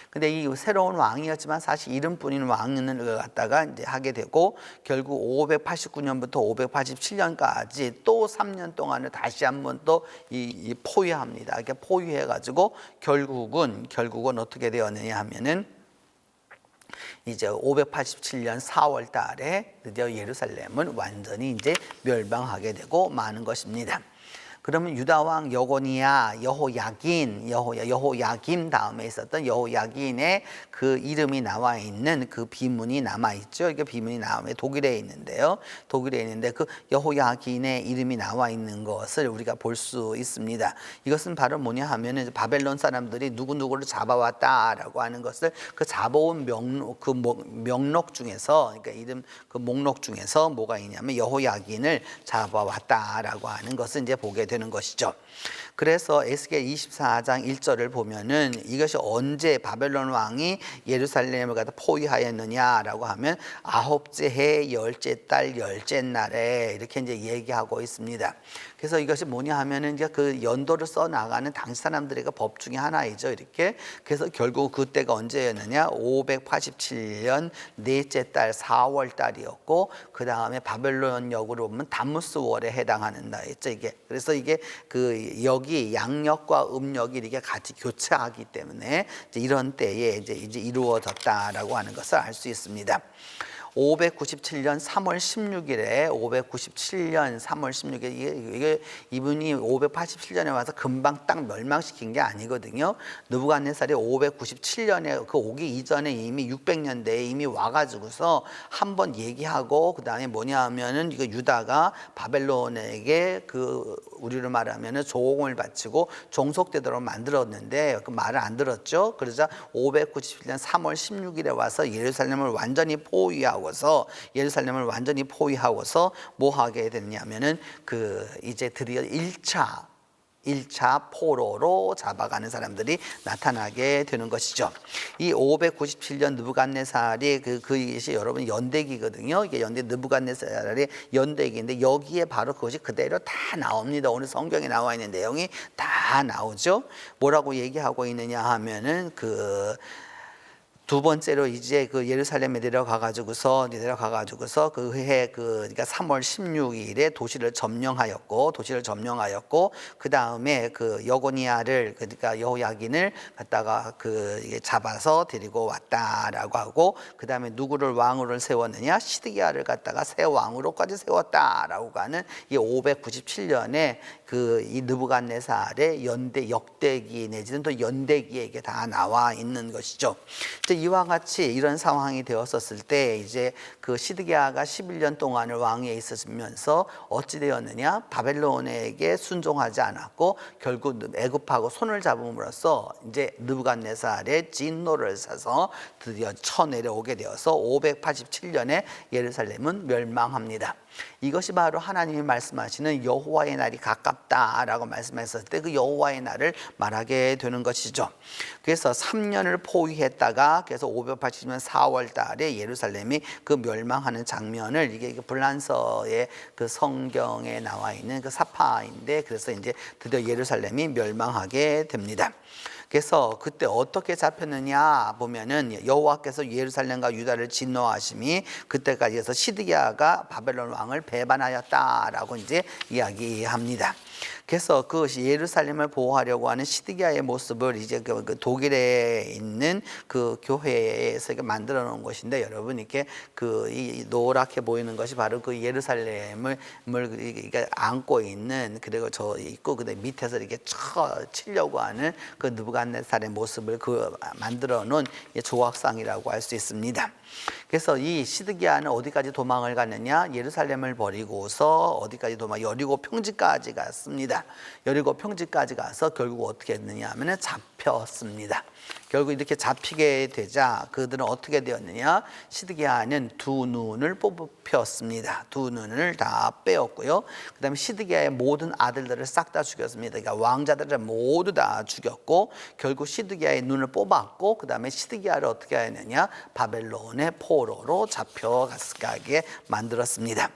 근데 이 새로운 왕이었지만 사실 이름뿐인 왕을 갖다가 이제 하게 되고 결국 589년부터 587년까지 또 3년 동안을 다시 한번 또 이 포위합니다. 이렇게 포위해가지고 결국은 어떻게 되었느냐 하면은 이제 587년 4월 달에 드디어 예루살렘은 완전히 이제 멸망하게 되고 마는 것입니다. 그러면 유다 왕 여고니아, 여호야김 다음에 있었던 여호야긴의 그 이름이 나와 있는 그 비문이 남아 있죠. 이게 비문이 나오면 독일에 있는데요. 독일에 있는데 그 여호야긴의 이름이 나와 있는 것을 우리가 볼 수 있습니다. 이것은 바로 뭐냐 하면은 바벨론 사람들이 누구누구를 잡아왔다라고 하는 것을 그 잡아온 명록 중에서, 그러니까 이름 그 목록 중에서 뭐가 있냐면 여호야긴을 잡아왔다라고 하는 것을 이제 보게 되는 것이죠. 그래서 에스겔 24장 1절을 보면은 이것이 언제 바벨론 왕이 예루살렘을 갖다 포위하였느냐라고 하면 9째 해 10째 달 10째 날에 이렇게 이제 얘기하고 있습니다. 그래서 이것이 뭐냐 하면은 이제 그 연도를 써 나가는 당시 사람들의 법 중에 하나이죠. 이렇게. 그래서 결국 그때가 언제였느냐? 587년 넷째 달 4월 달이었고, 그 다음에 바벨론역으로 보면 담무스월에 해당하는 날이죠. 이게. 그래서 이게 그 역이 양력과 음력이 이렇게 같이 교차하기 때문에 이제 이런 때에 이제 이루어졌다라고 하는 것을 알 수 있습니다. 597년 3월 16일에 597년 3월 16일 이게 이분이 587년에 와서 금방 딱 멸망시킨 게 아니거든요. 느부갓네살이 597년에 그 오기 이전에 이미 600년대에 이미 와가지고서 한번 얘기하고 그 다음에 뭐냐 하면은 이거 유다가 바벨론에게 그 우리로 말하면은 조공을 바치고 종속되도록 만들었는데 그 말을 안 들었죠. 그러자 597년 3월 16일에 와서 예루살렘을 완전히 포위하고 예루살렘을 완전히 포위하고서 뭐 하게 됐냐면은 그 이제 드디어 1차 포로로 잡아가는 사람들이 나타나게 되는 것이죠. 이 597년 느부갓네살이 그것이 여러분 연대기거든요. 이게 느부갓네살의 연대기인데 여기에 바로 그것이 그대로 다 나옵니다. 오늘 성경에 나와 있는 내용이 다 나오죠. 뭐라고 얘기하고 있느냐 하면은 두 번째로 이제 그 예루살렘에 내려가가지고서 그 해 그러니까 3월 16일에 도시를 점령하였고 그 다음에 그 여고니아를 그러니까 여호야긴을 갖다가 그 잡아서 데리고 왔다라고 하고 그 다음에 누구를 왕으로 세웠느냐 시드기야를 갖다가 새 왕으로까지 세웠다라고 하는 이 597년에 그 이 느부갓네살의 역대기 내지는 또 연대기에게 다 나와 있는 것이죠. 이와 같이 이런 상황이 되었었을 때 이제 그 시드기야가 11년 동안을 왕위에 있으면서 어찌 되었느냐? 바벨론에게 순종하지 않았고 결국 애굽하고 손을 잡음으로써 이제 느부갓네살의 진노를 사서 드디어 쳐내려오게 되어서 587년에 예루살렘은 멸망합니다. 이것이 바로 하나님이 말씀하시는 여호와의 날이 가깝다라고 말씀했을 때 그 여호와의 날을 말하게 되는 것이죠. 그래서 3년을 포위했다가 그래서 580년 4월 달에 예루살렘이 그 멸망하는 장면을 이게 불란서의 그 성경에 나와 있는 그 사파인데 그래서 이제 드디어 예루살렘이 멸망하게 됩니다. 그래서 그때 어떻게 잡혔느냐 보면은 여호와께서 예루살렘과 유다를 진노하심이 그때까지 해서 시드기야가 바벨론 왕을 배반하였다라고 이제 이야기합니다. 그래서 그것이 예루살렘을 보호하려고 하는 시드기야의 모습을 이제 그 독일에 있는 그 교회에서 만들어 놓은 것인데 여러분 이렇게 이 노랗게 보이는 것이 바로 그 예루살렘을 안고 있는 그리고 저 있고 그 밑에서 이렇게 치려고 하는 그 느부갓네살의 모습을 만들어 놓은 조각상이라고 할 수 있습니다. 그래서 이 시드기야는 어디까지 도망을 갔느냐? 예루살렘을 버리고서 어디까지 여리고 평지까지 갔습니다. 여리고 평지까지 가서 결국 어떻게 했느냐 하면은 잡혔습니다. 결국 이렇게 잡히게 되자 그들은 어떻게 되었느냐? 시드기야는 두 눈을 뽑혔습니다. 두 눈을 다 빼었고요. 그 다음에 시드기야의 모든 아들들을 싹 다 죽였습니다. 그러니까 왕자들을 모두 다 죽였고 결국 시드기야의 눈을 뽑았고 그 다음에 시드기야를 어떻게 했느냐? 바벨론의 포로로 잡혀가게 만들었습니다.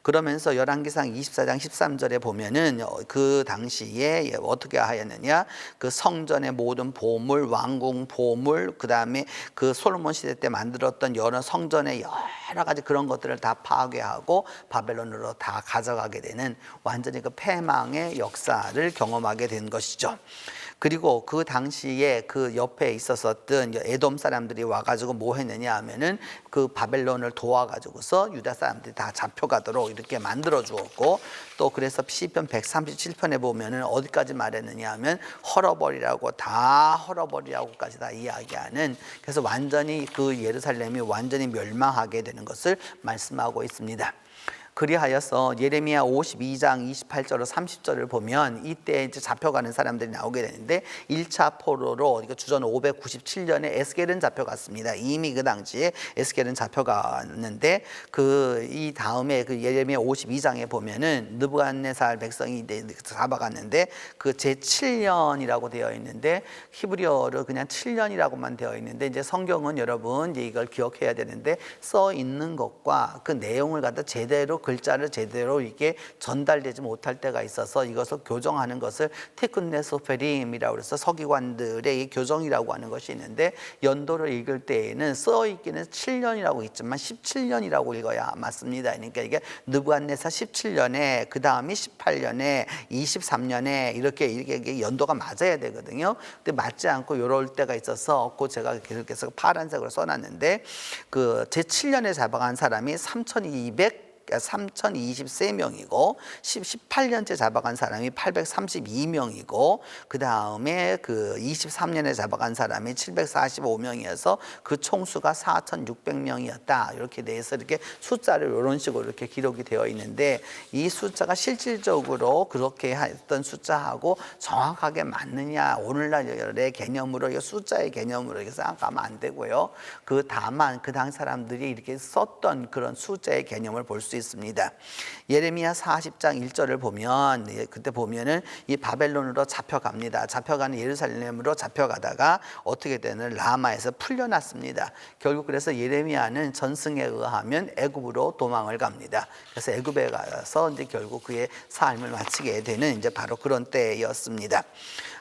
그러면서 열왕기상 24장 13절에 보면은 그 당시에 어떻게 하였느냐? 그 성전의 모든 보물, 왕궁 보물, 그 다음에 그 솔로몬 시대 때 만들었던 여러 성전의 여러 가지 그런 것들을 다 파괴하고 바벨론으로 다 가져가게 되는 완전히 그 패망의 역사를 경험하게 된 것이죠. 그리고 그 당시에 그 옆에 있었었던 에돔 사람들이 와가지고 뭐 했느냐 하면은 그 바벨론을 도와가지고서 유다 사람들이 다 잡혀가도록 이렇게 만들어 주었고, 또 그래서 시편 137편에 보면은 어디까지 말했느냐 하면 헐어버리라고, 다 헐어버리라고까지 다 이야기하는, 그래서 완전히 그 예루살렘이 완전히 멸망하게 되는 것을 말씀하고 있습니다. 그리하여서 예레미야 52장 28절로 30절을 보면 이때 이제 잡혀가는 사람들이 나오게 되는데, 1차 포로로 주전 597년에 에스겔은 잡혀갔습니다. 이미 그 당시에 에스겔은 잡혀갔는데, 이 다음에 그 예레미야 52장에 보면은 느부갓네살 백성이 잡아갔는데 그 제7년이라고 되어 있는데, 히브리어로 그냥 7년이라고만 되어 있는데, 이제 성경은 여러분 이제 이걸 기억해야 되는데, 써 있는 것과 그 내용을 갖다 제대로 글자를 제대로 이게 전달되지 못할 때가 있어서 이것을 교정하는 것을 티쿤네소페림이라고 해서 서기관들의 이 교정이라고 하는 것이 있는데, 연도를 읽을 때에는 써 있기는 7년이라고 있지만 17년이라고 읽어야 맞습니다. 그러니까 이게 느부갓네살 17년에, 그 다음이 18년에, 23년에 이렇게 연도가 맞아야 되거든요. 근데 맞지 않고 이럴 때가 있어서 제가 계속해서 파란색으로 써놨는데, 그 제7년에 잡아간 사람이 3,023명이고 18년째 잡아간 사람이 832명이고, 그 다음에 그 23년에 잡아간 사람이 745명이어서 그 총수가 4,600명이었다. 이렇게 돼서 이렇게 숫자를 이런 식으로 이렇게 기록이 되어 있는데, 이 숫자가 실질적으로 그렇게 했던 숫자하고 정확하게 맞느냐, 오늘날의 개념으로, 이 숫자의 개념으로 이렇게 생각하면 안 되고요. 다만 그 당 사람들이 이렇게 썼던 그런 숫자의 개념을 볼 수 있습니다. 예레미야 40장 1절을 보면, 그때 보면은 이 바벨론으로 잡혀갑니다. 잡혀가는 예루살렘으로 잡혀가다가 어떻게 되는, 라마에서 풀려났습니다. 결국 그래서 예레미야는 전승에 의하면 애굽으로 도망을 갑니다. 그래서 애굽에 가서 이제 결국 그의 삶을 마치게 되는 이제 바로 그런 때였습니다.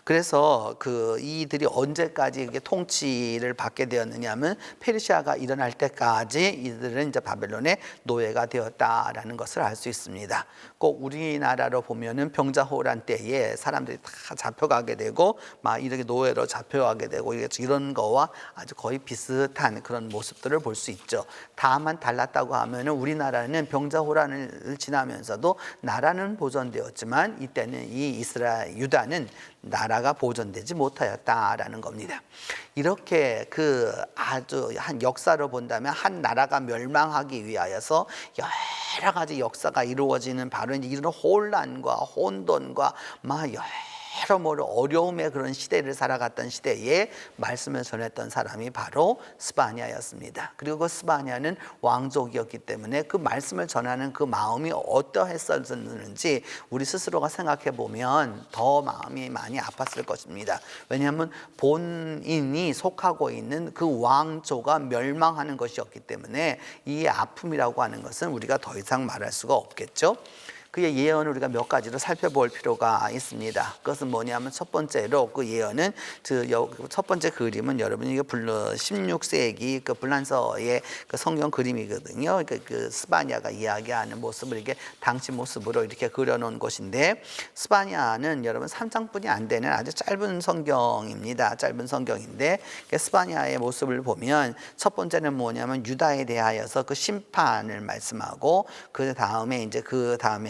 그래서 이들이 언제까지 이렇게 통치를 받게 되었느냐면, 페르시아가 일어날 때까지 이들은 이제 바벨론의 노예가 되었다라는 것을 알 수 있습니다. 꼭 우리나라로 보면은 병자호란 때에 사람들이 다 잡혀가게 되고 막 이렇게 노예로 잡혀가게 되고 이런 거와 아주 거의 비슷한 그런 모습들을 볼 수 있죠. 다만 달랐다고 하면은, 우리나라는 병자호란을 지나면서도 나라는 보존되었지만 이때는 이 유다는 나라가 보존되지 못하였다라는 겁니다. 이렇게 아주 한 역사로 본다면 한 나라가 멸망하기 위하여서 여러 가지 역사가 이루어지는, 바로 이제 이런 혼란과 혼돈과 막 여러모로 어려움의 그런 시대를 살아갔던 시대에 말씀을 전했던 사람이 바로 스바냐였습니다. 그리고 그 스바냐는 왕족이었기 때문에 그 말씀을 전하는 그 마음이 어떠했었는지 우리 스스로가 생각해 보면 더 마음이 많이 아팠을 것입니다. 왜냐하면 본인이 속하고 있는 그 왕조가 멸망하는 것이었기 때문에 이 아픔이라고 하는 것은 우리가 더 이상 말할 수가 없겠죠. 그의 예언을 우리가 몇 가지로 살펴볼 필요가 있습니다. 그것은 뭐냐면, 첫 번째로 그 예언은, 첫 번째 그림은 여러분이 16세기 그 불란서의 그 성경 그림이거든요. 그 스바냐가 이야기하는 모습을 이렇게 당시 모습으로 이렇게 그려놓은 것인데, 스바냐는 여러분 3장뿐이 안 되는 아주 짧은 성경입니다. 짧은 성경인데, 스바냐의 모습을 보면 첫 번째는 뭐냐면 유다에 대하여서 그 심판을 말씀하고, 그 다음에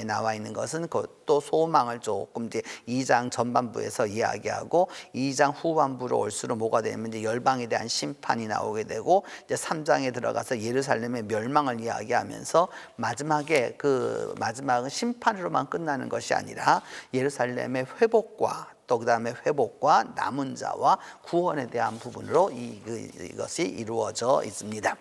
나와 있는 것은 또 소망을 조금 이제 2장 전반부에서 이야기하고, 2장 후반부로 올수록 뭐가 되면 이제 열방에 대한 심판이 나오게 되고, 이제 3장에 들어가서 예루살렘의 멸망을 이야기하면서 마지막은 심판으로만 끝나는 것이 아니라 예루살렘의 회복과, 또 그 다음에 회복과 남은 자와 구원에 대한 부분으로 이것이 이루어져 있습니다.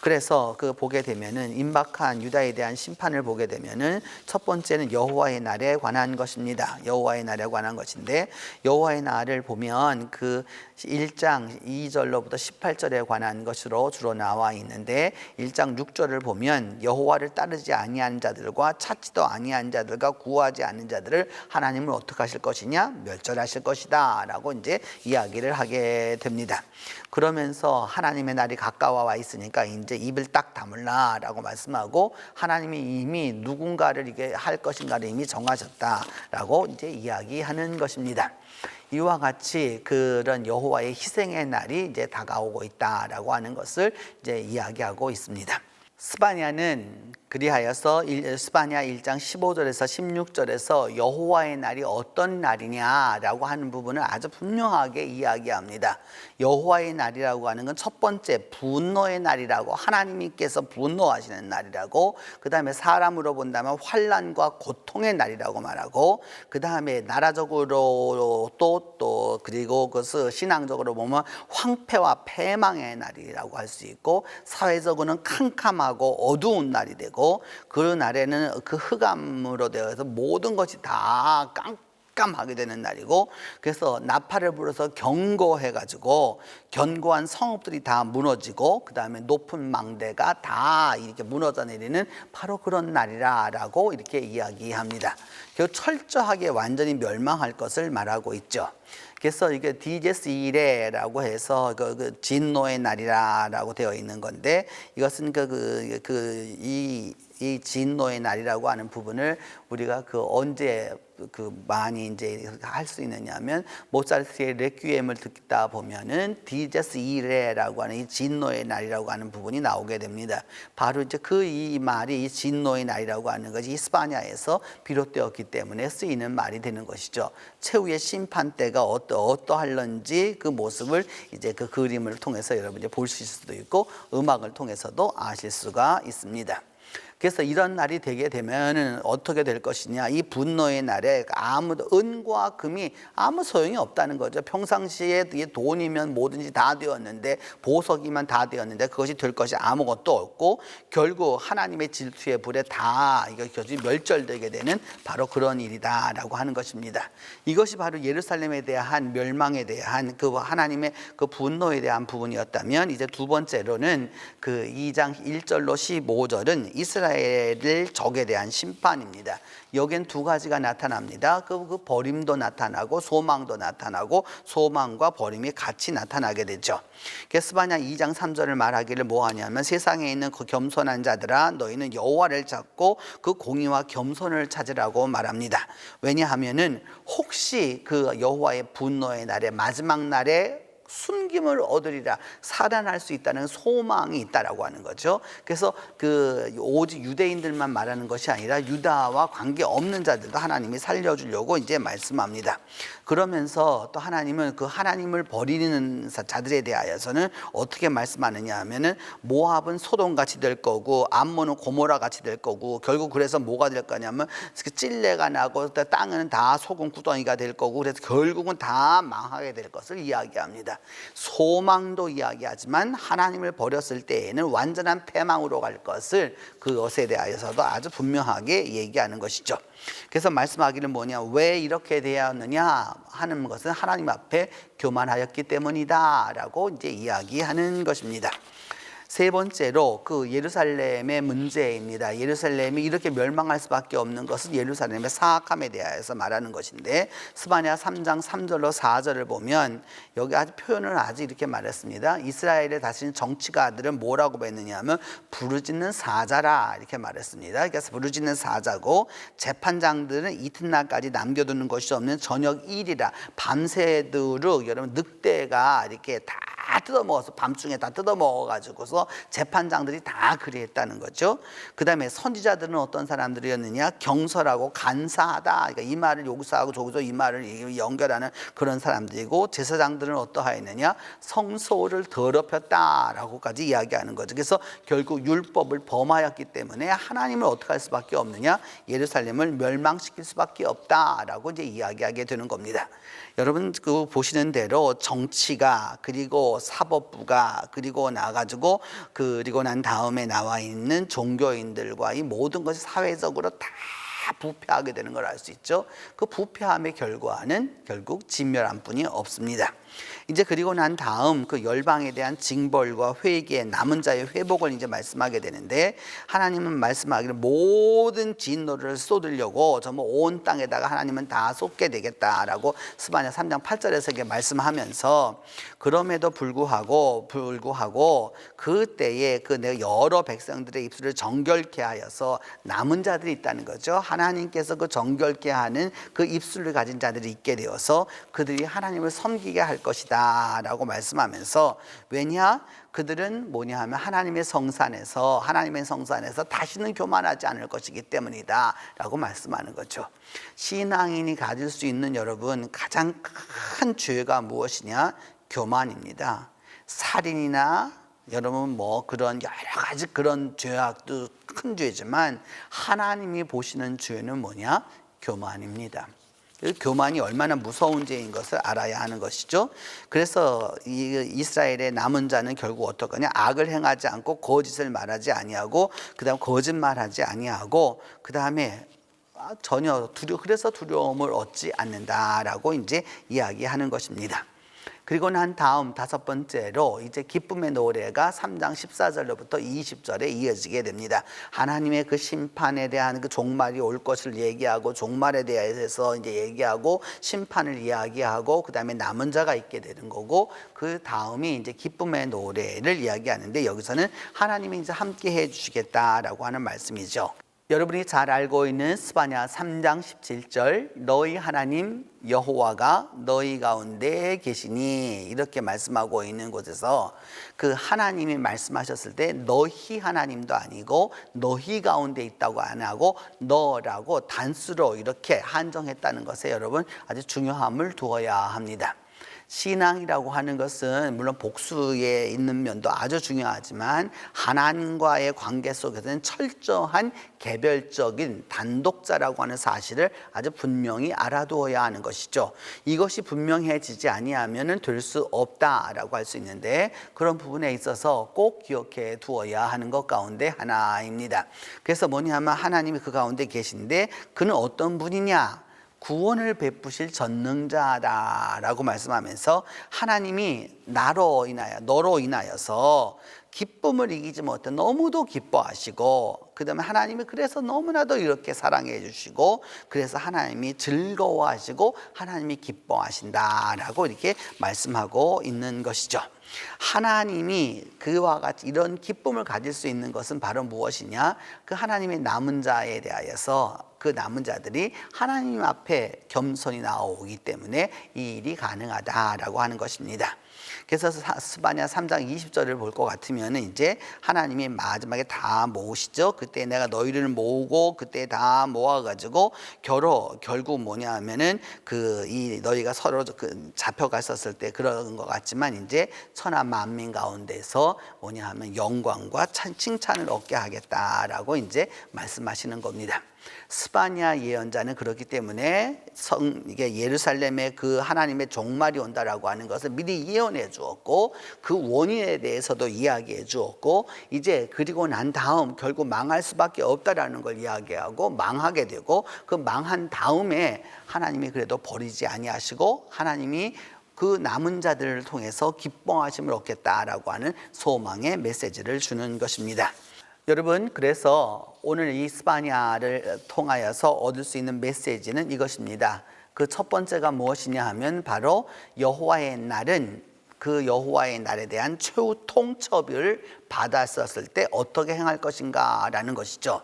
그래서 보게 되면은, 임박한 유다에 대한 심판을 보게 되면은, 첫 번째는 여호와의 날에 관한 것입니다. 여호와의 날에 관한 것인데, 여호와의 날을 보면 1장 2절로부터 18절에 관한 것으로 주로 나와 있는데, 1장 6절을 보면 여호와를 따르지 아니한 자들과 찾지도 아니한 자들과 구하지 않는 자들을 하나님은 어떻게 하실 것이냐, 멸절하실 것이다 라고 이제 이야기를 하게 됩니다. 그러면서 하나님의 날이 가까워 와 있으니까 이제 이제 입을 딱 다물라라고 말씀하고 하나님이 이미 누군가를 이게 할 것인가를 이미 정하셨다라고 이제 이야기하는 것입니다. 이와 같이 그런 여호와의 희생의 날이 이제 다가오고 있다라고 하는 것을 이제 이야기하고 있습니다. 스바냐는 그리하여서 스바냐 1장 15절에서 16절에서 여호와의 날이 어떤 날이냐라고 하는 부분을 아주 분명하게 이야기합니다. 여호와의 날이라고 하는 건 첫 번째 분노의 날이라고, 하나님께서 분노하시는 날이라고, 그 다음에 사람으로 본다면 환난과 고통의 날이라고 말하고, 그 다음에 나라적으로 또 그리고 그것을 신앙적으로 보면 황폐와 패망의 날이라고 할 수 있고, 사회적으로는 캄캄하고 어두운 날이 되고, 그 날에는 그 흑암으로 되어서 모든 것이 다 깜깜하게 되는 날이고, 그래서 나팔을 불어서 경고해가지고 견고한 성읍들이 다 무너지고 그 다음에 높은 망대가 다 이렇게 무너져 내리는 바로 그런 날이라고 이렇게 이야기합니다. 결국 철저하게 완전히 멸망할 것을 말하고 있죠. 그래서 이게 디제스 이레라고 해서 그 진노의 날이라고 되어 있는 건데, 이것은 이 진노의 날이라고 하는 부분을 우리가 언제 많이 이제 할 수 있느냐면, 모차르트의 레퀴엠을 듣다 보면은 디제스 이레라고 하는 이 진노의 날이라고 하는 부분이 나오게 됩니다. 바로 이제 이 말이 이 진노의 날이라고 하는 것이 스바냐에서 비롯되었기 때문에 쓰이는 말이 되는 것이죠. 최후의 심판 때가 어떠할런지 그 모습을 이제 그 그림을 통해서 여러분이 보실 수도 있고 음악을 통해서도 아실 수가 있습니다. 그래서 이런 날이 되게 되면은 어떻게 될 것이냐, 이 분노의 날에 은과 금이 아무 소용이 없다는 거죠. 평상시에 돈이면 뭐든지 다 되었는데, 보석이면 다 되었는데 그것이 될 것이 아무것도 없고, 결국 하나님의 질투의 불에 다 이것이 멸절되게 되는 바로 그런 일이다라고 하는 것입니다. 이것이 바로 예루살렘에 대한 멸망에 대한 그 하나님의 그 분노에 대한 부분이었다면, 이제 두 번째로는 그 2장 1절로 15절은 이스라엘 적에 대한 심판입니다. 여기엔 두 가지가 나타납니다. 그 버림도 나타나고 소망도 나타나고, 소망과 버림이 같이 나타나게 되죠. 스바냐 2장 3절을 말하기를 뭐하냐면, 세상에 있는 그 겸손한 자들아 너희는 여호와를 찾고 그 공의와 겸손을 찾으라고 말합니다. 왜냐하면은 혹시 그 여호와의 분노의 날에, 마지막 날에 순김을 얻으리라, 살아날 수 있다는 소망이 있다라고 하는 거죠. 그래서 오직 유대인들만 말하는 것이 아니라 유다와 관계없는 자들도 하나님이 살려주려고 이제 말씀합니다. 그러면서 또 하나님은 그 하나님을 버리는 자들에 대하여서는 어떻게 말씀하느냐 하면은, 모압은 소돔같이 될 거고 암몬은 고모라같이 될 거고, 결국 그래서 뭐가 될 거냐면 찔레가 나고 땅은 다 소금 구덩이가 될 거고, 그래서 결국은 다 망하게 될 것을 이야기합니다. 소망도 이야기하지만 하나님을 버렸을 때에는 완전한 패망으로 갈 것을, 그것에 대하여서도 아주 분명하게 얘기하는 것이죠. 그래서 말씀하기는 뭐냐, 왜 이렇게 되었느냐 하는 것은 하나님 앞에 교만하였기 때문이다 라고 이제 이야기하는 것입니다. 세 번째로 그 예루살렘의 문제입니다. 예루살렘이 이렇게 멸망할 수밖에 없는 것은 예루살렘의 사악함에 대해서 말하는 것인데, 스바냐 3장 3절로 4절을 보면 여기 아주 표현을 아주 이렇게 말했습니다. 이스라엘의 다스리는 정치가들은 뭐라고 했느냐 하면 부르짖는 사자라 이렇게 말했습니다. 그래서 부르짖는 사자고, 재판장들은 이튿날까지 남겨두는 것이 없는 저녁 일이라, 밤새도록 여러분 늑대가 이렇게 다 뜯어먹어서, 밤중에 다 뜯어먹어가지고서 재판장들이 다 그리했다는 거죠. 그 다음에 선지자들은 어떤 사람들이었느냐, 경솔하고 간사하다. 그러니까 이 말을 여기서 저기서 이 말을 연결하는 그런 사람들이고, 제사장들은 어떠하였느냐, 성소를 더럽혔다라고까지 이야기하는 거죠. 그래서 결국 율법을 범하였기 때문에 하나님을 어떻게 할 수밖에 없느냐, 예루살렘을 멸망시킬 수밖에 없다라고 이제 이야기하게 되는 겁니다. 여러분 보시는 대로 정치가, 그리고 사법부가, 그리고 나가지고 그리고 난 다음에 나와 있는 종교인들과 이 모든 것이 사회적으로 다 부패하게 되는 걸 알 수 있죠. 그 부패함의 결과는 결국 진멸함뿐이 없습니다. 이제 그리고 난 다음 그 열방에 대한 징벌과 회개, 남은 자의 회복을 이제 말씀하게 되는데, 하나님은 말씀하기를 모든 진노를 쏟으려고 전부 온 땅에다가 하나님은 다 쏟게 되겠다라고 스바냐 3장 8절에서 이렇게 말씀하면서, 그럼에도 불구하고 그때에 그 내가 여러 백성들의 입술을 정결케 하여서 남은 자들이 있다는 거죠. 하나님께서 그 정결케 하는 그 입술을 가진 자들이 있게 되어서 그들이 하나님을 섬기게 할 것이다 라고 말씀하면서, 왜냐? 그들은 뭐냐 하면 하나님의 성산에서 다시는 교만하지 않을 것이기 때문이다 라고 말씀하는 거죠. 신앙인이 가질 수 있는, 여러분, 가장 큰 죄가 무엇이냐? 교만입니다. 살인이나 여러분 뭐 그런 여러 가지 그런 죄악도 큰 죄지만, 하나님이 보시는 죄는 뭐냐? 교만입니다. 교만이 얼마나 무서운 죄인 것을 알아야 하는 것이죠. 그래서 이스라엘의 남은 자는 결국 어떡하냐? 악을 행하지 않고 거짓을 말하지 아니하고, 그다음 거짓말하지 아니하고, 그다음에 전혀 그래서 두려움을 얻지 않는다라고 이제 이야기하는 것입니다. 그리고 난 다음 다섯 번째로 이제 기쁨의 노래가 3장 14절로부터 20절에 이어지게 됩니다. 하나님의 그 심판에 대한 그 종말이 올 것을 얘기하고, 종말에 대해서 이제 얘기하고, 심판을 이야기하고, 그 다음에 남은 자가 있게 되는 거고, 그 다음이 이제 기쁨의 노래를 이야기하는데, 여기서는 하나님이 이제 함께 해 주시겠다라고 하는 말씀이죠. 여러분이 잘 알고 있는 스바냐 3장 17절, 너희 하나님 여호와가 너희 가운데 계시니, 이렇게 말씀하고 있는 곳에서 그 하나님이 말씀하셨을 때 너희 하나님도 아니고 너희 가운데 있다고 안 하고 너라고 단수로 이렇게 한정했다는 것에 여러분 아주 중요함을 두어야 합니다. 신앙이라고 하는 것은 물론 복수에 있는 면도 아주 중요하지만, 하나님과의 관계 속에서는 철저한 개별적인 단독자라고 하는 사실을 아주 분명히 알아두어야 하는 것이죠. 이것이 분명해지지 아니하면 될 수 없다라고 할 수 있는데, 그런 부분에 있어서 꼭 기억해 두어야 하는 것 가운데 하나입니다. 그래서 뭐냐면 하나님이 그 가운데 계신데, 그는 어떤 분이냐? 구원을 베푸실 전능자다라고 말씀하면서, 하나님이 너로 인하여서 기쁨을 이기지 못해 너무도 기뻐하시고, 그 다음에 하나님이 그래서 너무나도 이렇게 사랑해 주시고, 그래서 하나님이 즐거워하시고 하나님이 기뻐하신다라고 이렇게 말씀하고 있는 것이죠. 하나님이 그와 같이 이런 기쁨을 가질 수 있는 것은 바로 무엇이냐? 그 하나님의 남은 자에 대하여서 그 남은 자들이 하나님 앞에 겸손히 나오기 때문에 이 일이 가능하다라고 하는 것입니다. 그래서 스바냐 3장 20절을 볼 것 같으면 이제 하나님이 마지막에 다 모으시죠. 그때 내가 너희를 모으고 그때 다 모아가지고 결국 뭐냐 하면은 너희가 서로 잡혀갔었을 때 그런 것 같지만, 이제 천하 만민 가운데서 뭐냐 하면 영광과 칭찬을 얻게 하겠다라고 이제 말씀하시는 겁니다. 스바냐 예언자는 그렇기 때문에 이게 예루살렘에 그 하나님의 종말이 온다라고 하는 것을 미리 예언해 주었고, 그 원인에 대해서도 이야기해 주었고, 이제 그리고 난 다음 결국 망할 수밖에 없다라는 걸 이야기하고 망하게 되고, 그 망한 다음에 하나님이 그래도 버리지 아니하시고 하나님이 그 남은 자들을 통해서 기뻐하심을 얻겠다라고 하는 소망의 메시지를 주는 것입니다. 여러분, 그래서 오늘 이 스바냐를 통하여서 얻을 수 있는 메시지는 이것입니다. 그 첫 번째가 무엇이냐 하면 바로 여호와의 날은 그 여호와의 날에 대한 최후 통첩을 받았었을 때 어떻게 행할 것인가 라는 것이죠.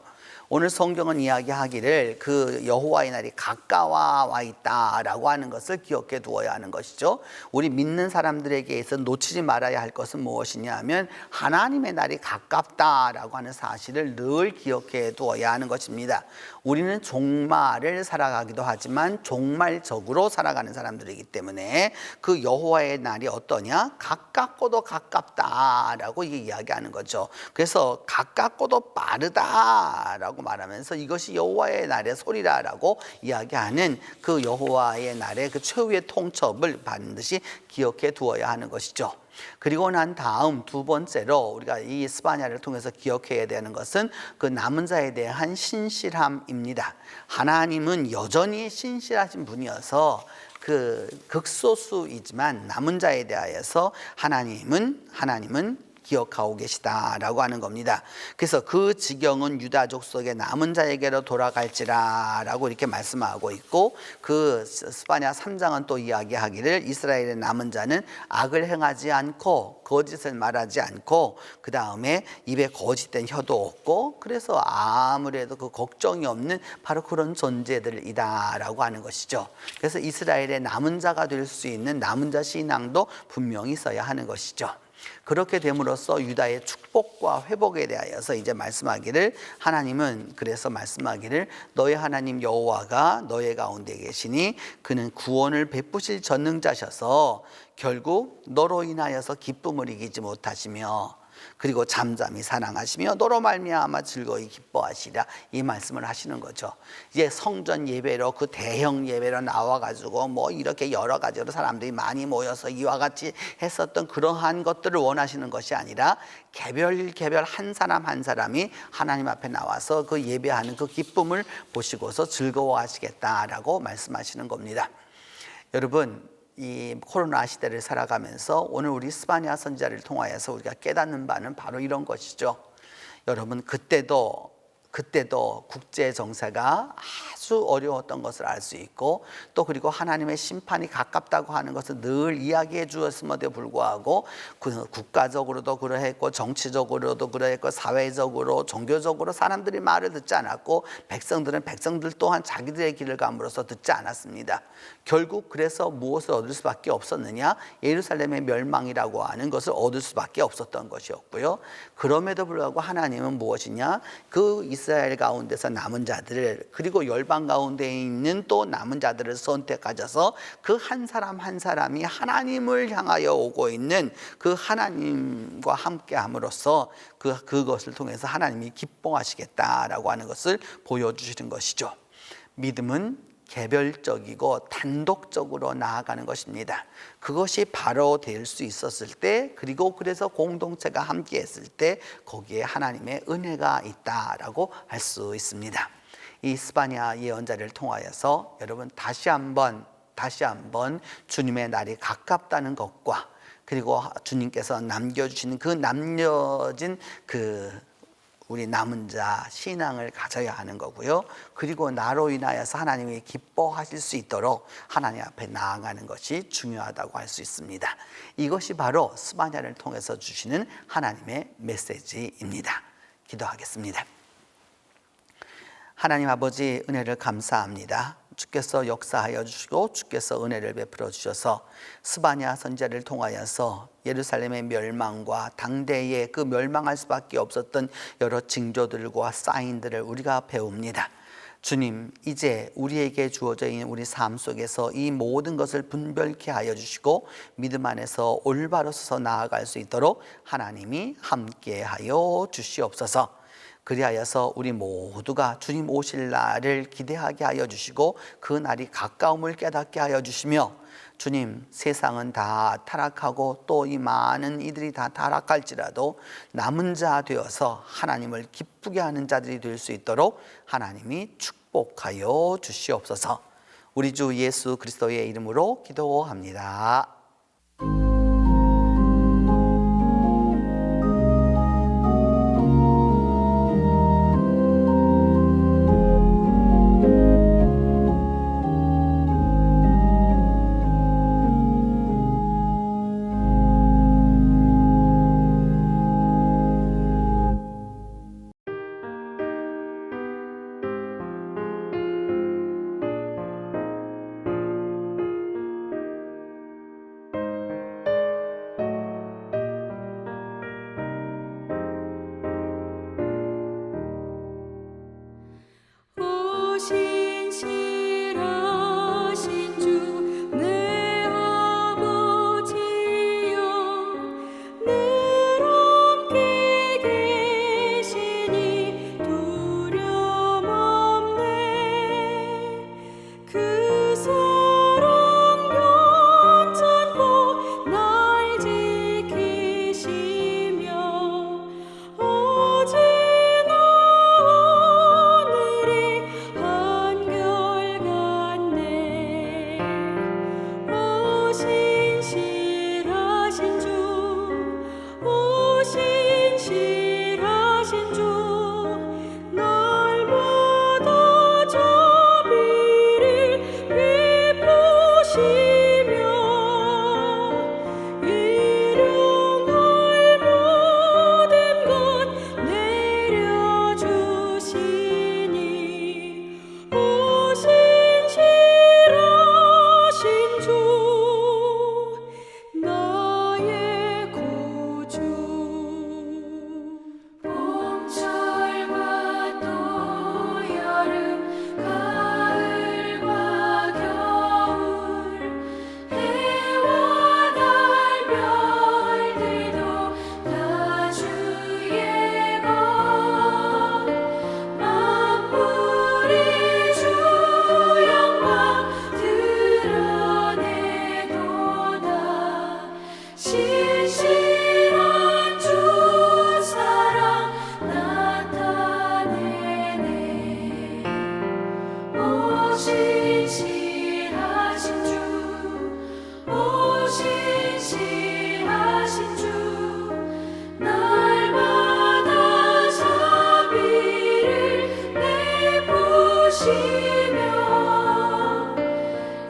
오늘 성경은 이야기하기를 그 여호와의 날이 가까워 있다라고 하는 것을 기억해 두어야 하는 것이죠. 우리 믿는 사람들에게서 놓치지 말아야 할 것은 무엇이냐 하면 하나님의 날이 가깝다라고 하는 사실을 늘 기억해 두어야 하는 것입니다. 우리는 종말을 살아가기도 하지만 종말적으로 살아가는 사람들이기 때문에 그 여호와의 날이 어떠냐? 가깝고도 가깝다라고 이야기하는 거죠. 그래서 가깝고도 빠르다라고 라고 말하면서 이것이 여호와의 날의 소리라라고 이야기하는 그 여호와의 날의 그 최후의 통첩을 반드시 기억해 두어야 하는 것이죠. 그리고 난 다음 두 번째로 우리가 이 스바냐를 통해서 기억해야 되는 것은 그 남은 자에 대한 신실함입니다. 하나님은 여전히 신실하신 분이어서 그 극소수이지만 남은 자에 대하여서 하나님은 기억하고 계시다라고 하는 겁니다. 그래서 그 지경은 유다 족속의 남은 자에게로 돌아갈지라라고 이렇게 말씀하고 있고, 그 스바냐 3장은 또 이야기하기를 이스라엘의 남은 자는 악을 행하지 않고 거짓을 말하지 않고 그 다음에 입에 거짓된 혀도 없고, 그래서 아무래도 그 걱정이 없는 바로 그런 존재들이다라고 하는 것이죠. 그래서 이스라엘의 남은 자가 될 수 있는 남은 자 신앙도 분명히 있어야 하는 것이죠. 그렇게 됨으로써 유다의 축복과 회복에 대하여서 이제 하나님은 그래서 말씀하기를 너의 하나님 여호와가 너의 가운데 계시니 그는 구원을 베푸실 전능자셔서 결국 너로 인하여서 기쁨을 이기지 못하시며 그리고 잠잠히 사랑하시며 너로 말미암아 즐거이 기뻐하시라, 이 말씀을 하시는 거죠. 이제 성전 예배로 그 대형 예배로 나와가지고 뭐 이렇게 여러 가지로 사람들이 많이 모여서 이와 같이 했었던 그러한 것들을 원하시는 것이 아니라 개별 한 사람 한 사람이 하나님 앞에 나와서 그 예배하는 그 기쁨을 보시고서 즐거워하시겠다라고 말씀하시는 겁니다. 여러분, 이 코로나 시대를 살아가면서 오늘 우리 스바냐 선지자를 통하여서 우리가 깨닫는 바는 바로 이런 것이죠. 여러분, 그때도 국제 정세가 아주 어려웠던 것을 알 수 있고, 또 그리고 하나님의 심판이 가깝다고 하는 것을 늘 이야기해 주었음에도 불구하고 국가적으로도 그러했고 정치적으로도 그러했고 사회적으로 종교적으로 사람들이 말을 듣지 않았고 백성들 또한 자기들의 길을 감으로써 듣지 않았습니다. 결국 그래서 무엇을 얻을 수밖에 없었느냐? 예루살렘의 멸망이라고 하는 것을 얻을 수밖에 없었던 것이었고요. 그럼에도 불구하고 하나님은 무엇이냐? 그 이스라엘 가운데서 남은 자들을, 그리고 열방 가운데 있는 또 남은 자들을 선택하셔서 그 한 사람 한 사람이 하나님을 향하여 오고 있는 그 하나님과 함께 함으로써 그것을 통해서 하나님이 기뻐하시겠다라고 하는 것을 보여주시는 것이죠. 믿음은 개별적이고 단독적으로 나아가는 것입니다. 그것이 바로 될 수 있었을 때, 그리고 그래서 공동체가 함께 했을 때 거기에 하나님의 은혜가 있다라고 할 수 있습니다. 이 스바냐 예언자를 통하여서 여러분 다시 한번 주님의 날이 가깝다는 것과, 그리고 주님께서 남겨주시는 그 남겨진 우리 남은 자 신앙을 가져야 하는 거고요. 그리고 나로 인하여서 하나님이 기뻐하실 수 있도록 하나님 앞에 나아가는 것이 중요하다고 할 수 있습니다. 이것이 바로 스바냐를 통해서 주시는 하나님의 메시지입니다. 기도하겠습니다. 하나님 아버지, 은혜를 감사합니다. 주께서 역사하여 주시고 주께서 은혜를 베풀어 주셔서 스바냐 선지자를 통하여서 예루살렘의 멸망과 당대의 그 멸망할 수밖에 없었던 여러 징조들과 사인들을 우리가 배웁니다. 주님, 이제 우리에게 주어져 있는 우리 삶 속에서 이 모든 것을 분별케 하여 주시고 믿음 안에서 올바로 서서 나아갈 수 있도록 하나님이 함께 하여 주시옵소서. 그리하여서 우리 모두가 주님 오실 날을 기대하게 하여 주시고 그 날이 가까움을 깨닫게 하여 주시며, 주님, 세상은 다 타락하고 또 이 많은 이들이 다 타락할지라도 남은 자 되어서 하나님을 기쁘게 하는 자들이 될 수 있도록 하나님이 축복하여 주시옵소서. 우리 주 예수 그리스도의 이름으로 기도합니다.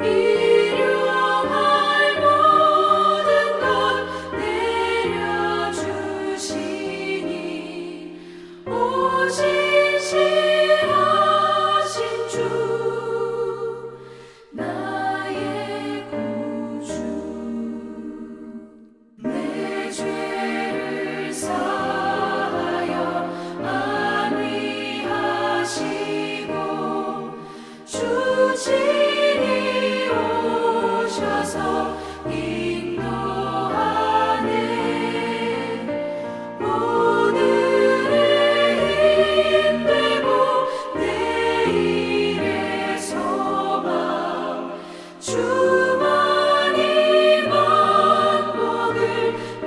일용할 모든 것 내려주시니 오신 신하신 주 나의 구주 내 죄를 사하여 안위하시고 주 친히 오셔서 인도하네 오늘의 힘되고 내일의 소망 주만이 만복을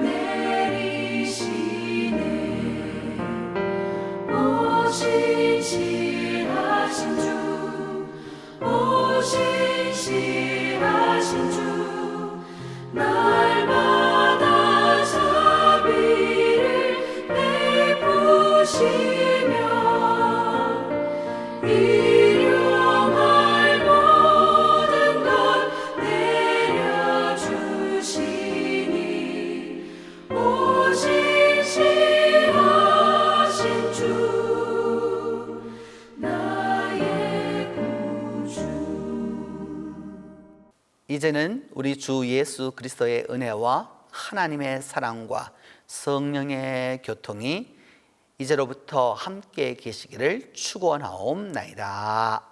내리시네 오신 신하신 주 오신 신하신 주 날마다 자비를 베푸시며 일용할 모든 것 내려주시니 오신 신하신 주 나의 구주
이제는 우리 주 예수 그리스도의 은혜와 하나님의 사랑과 성령의 교통이 이제로부터 함께 계시기를 축원하옵나이다.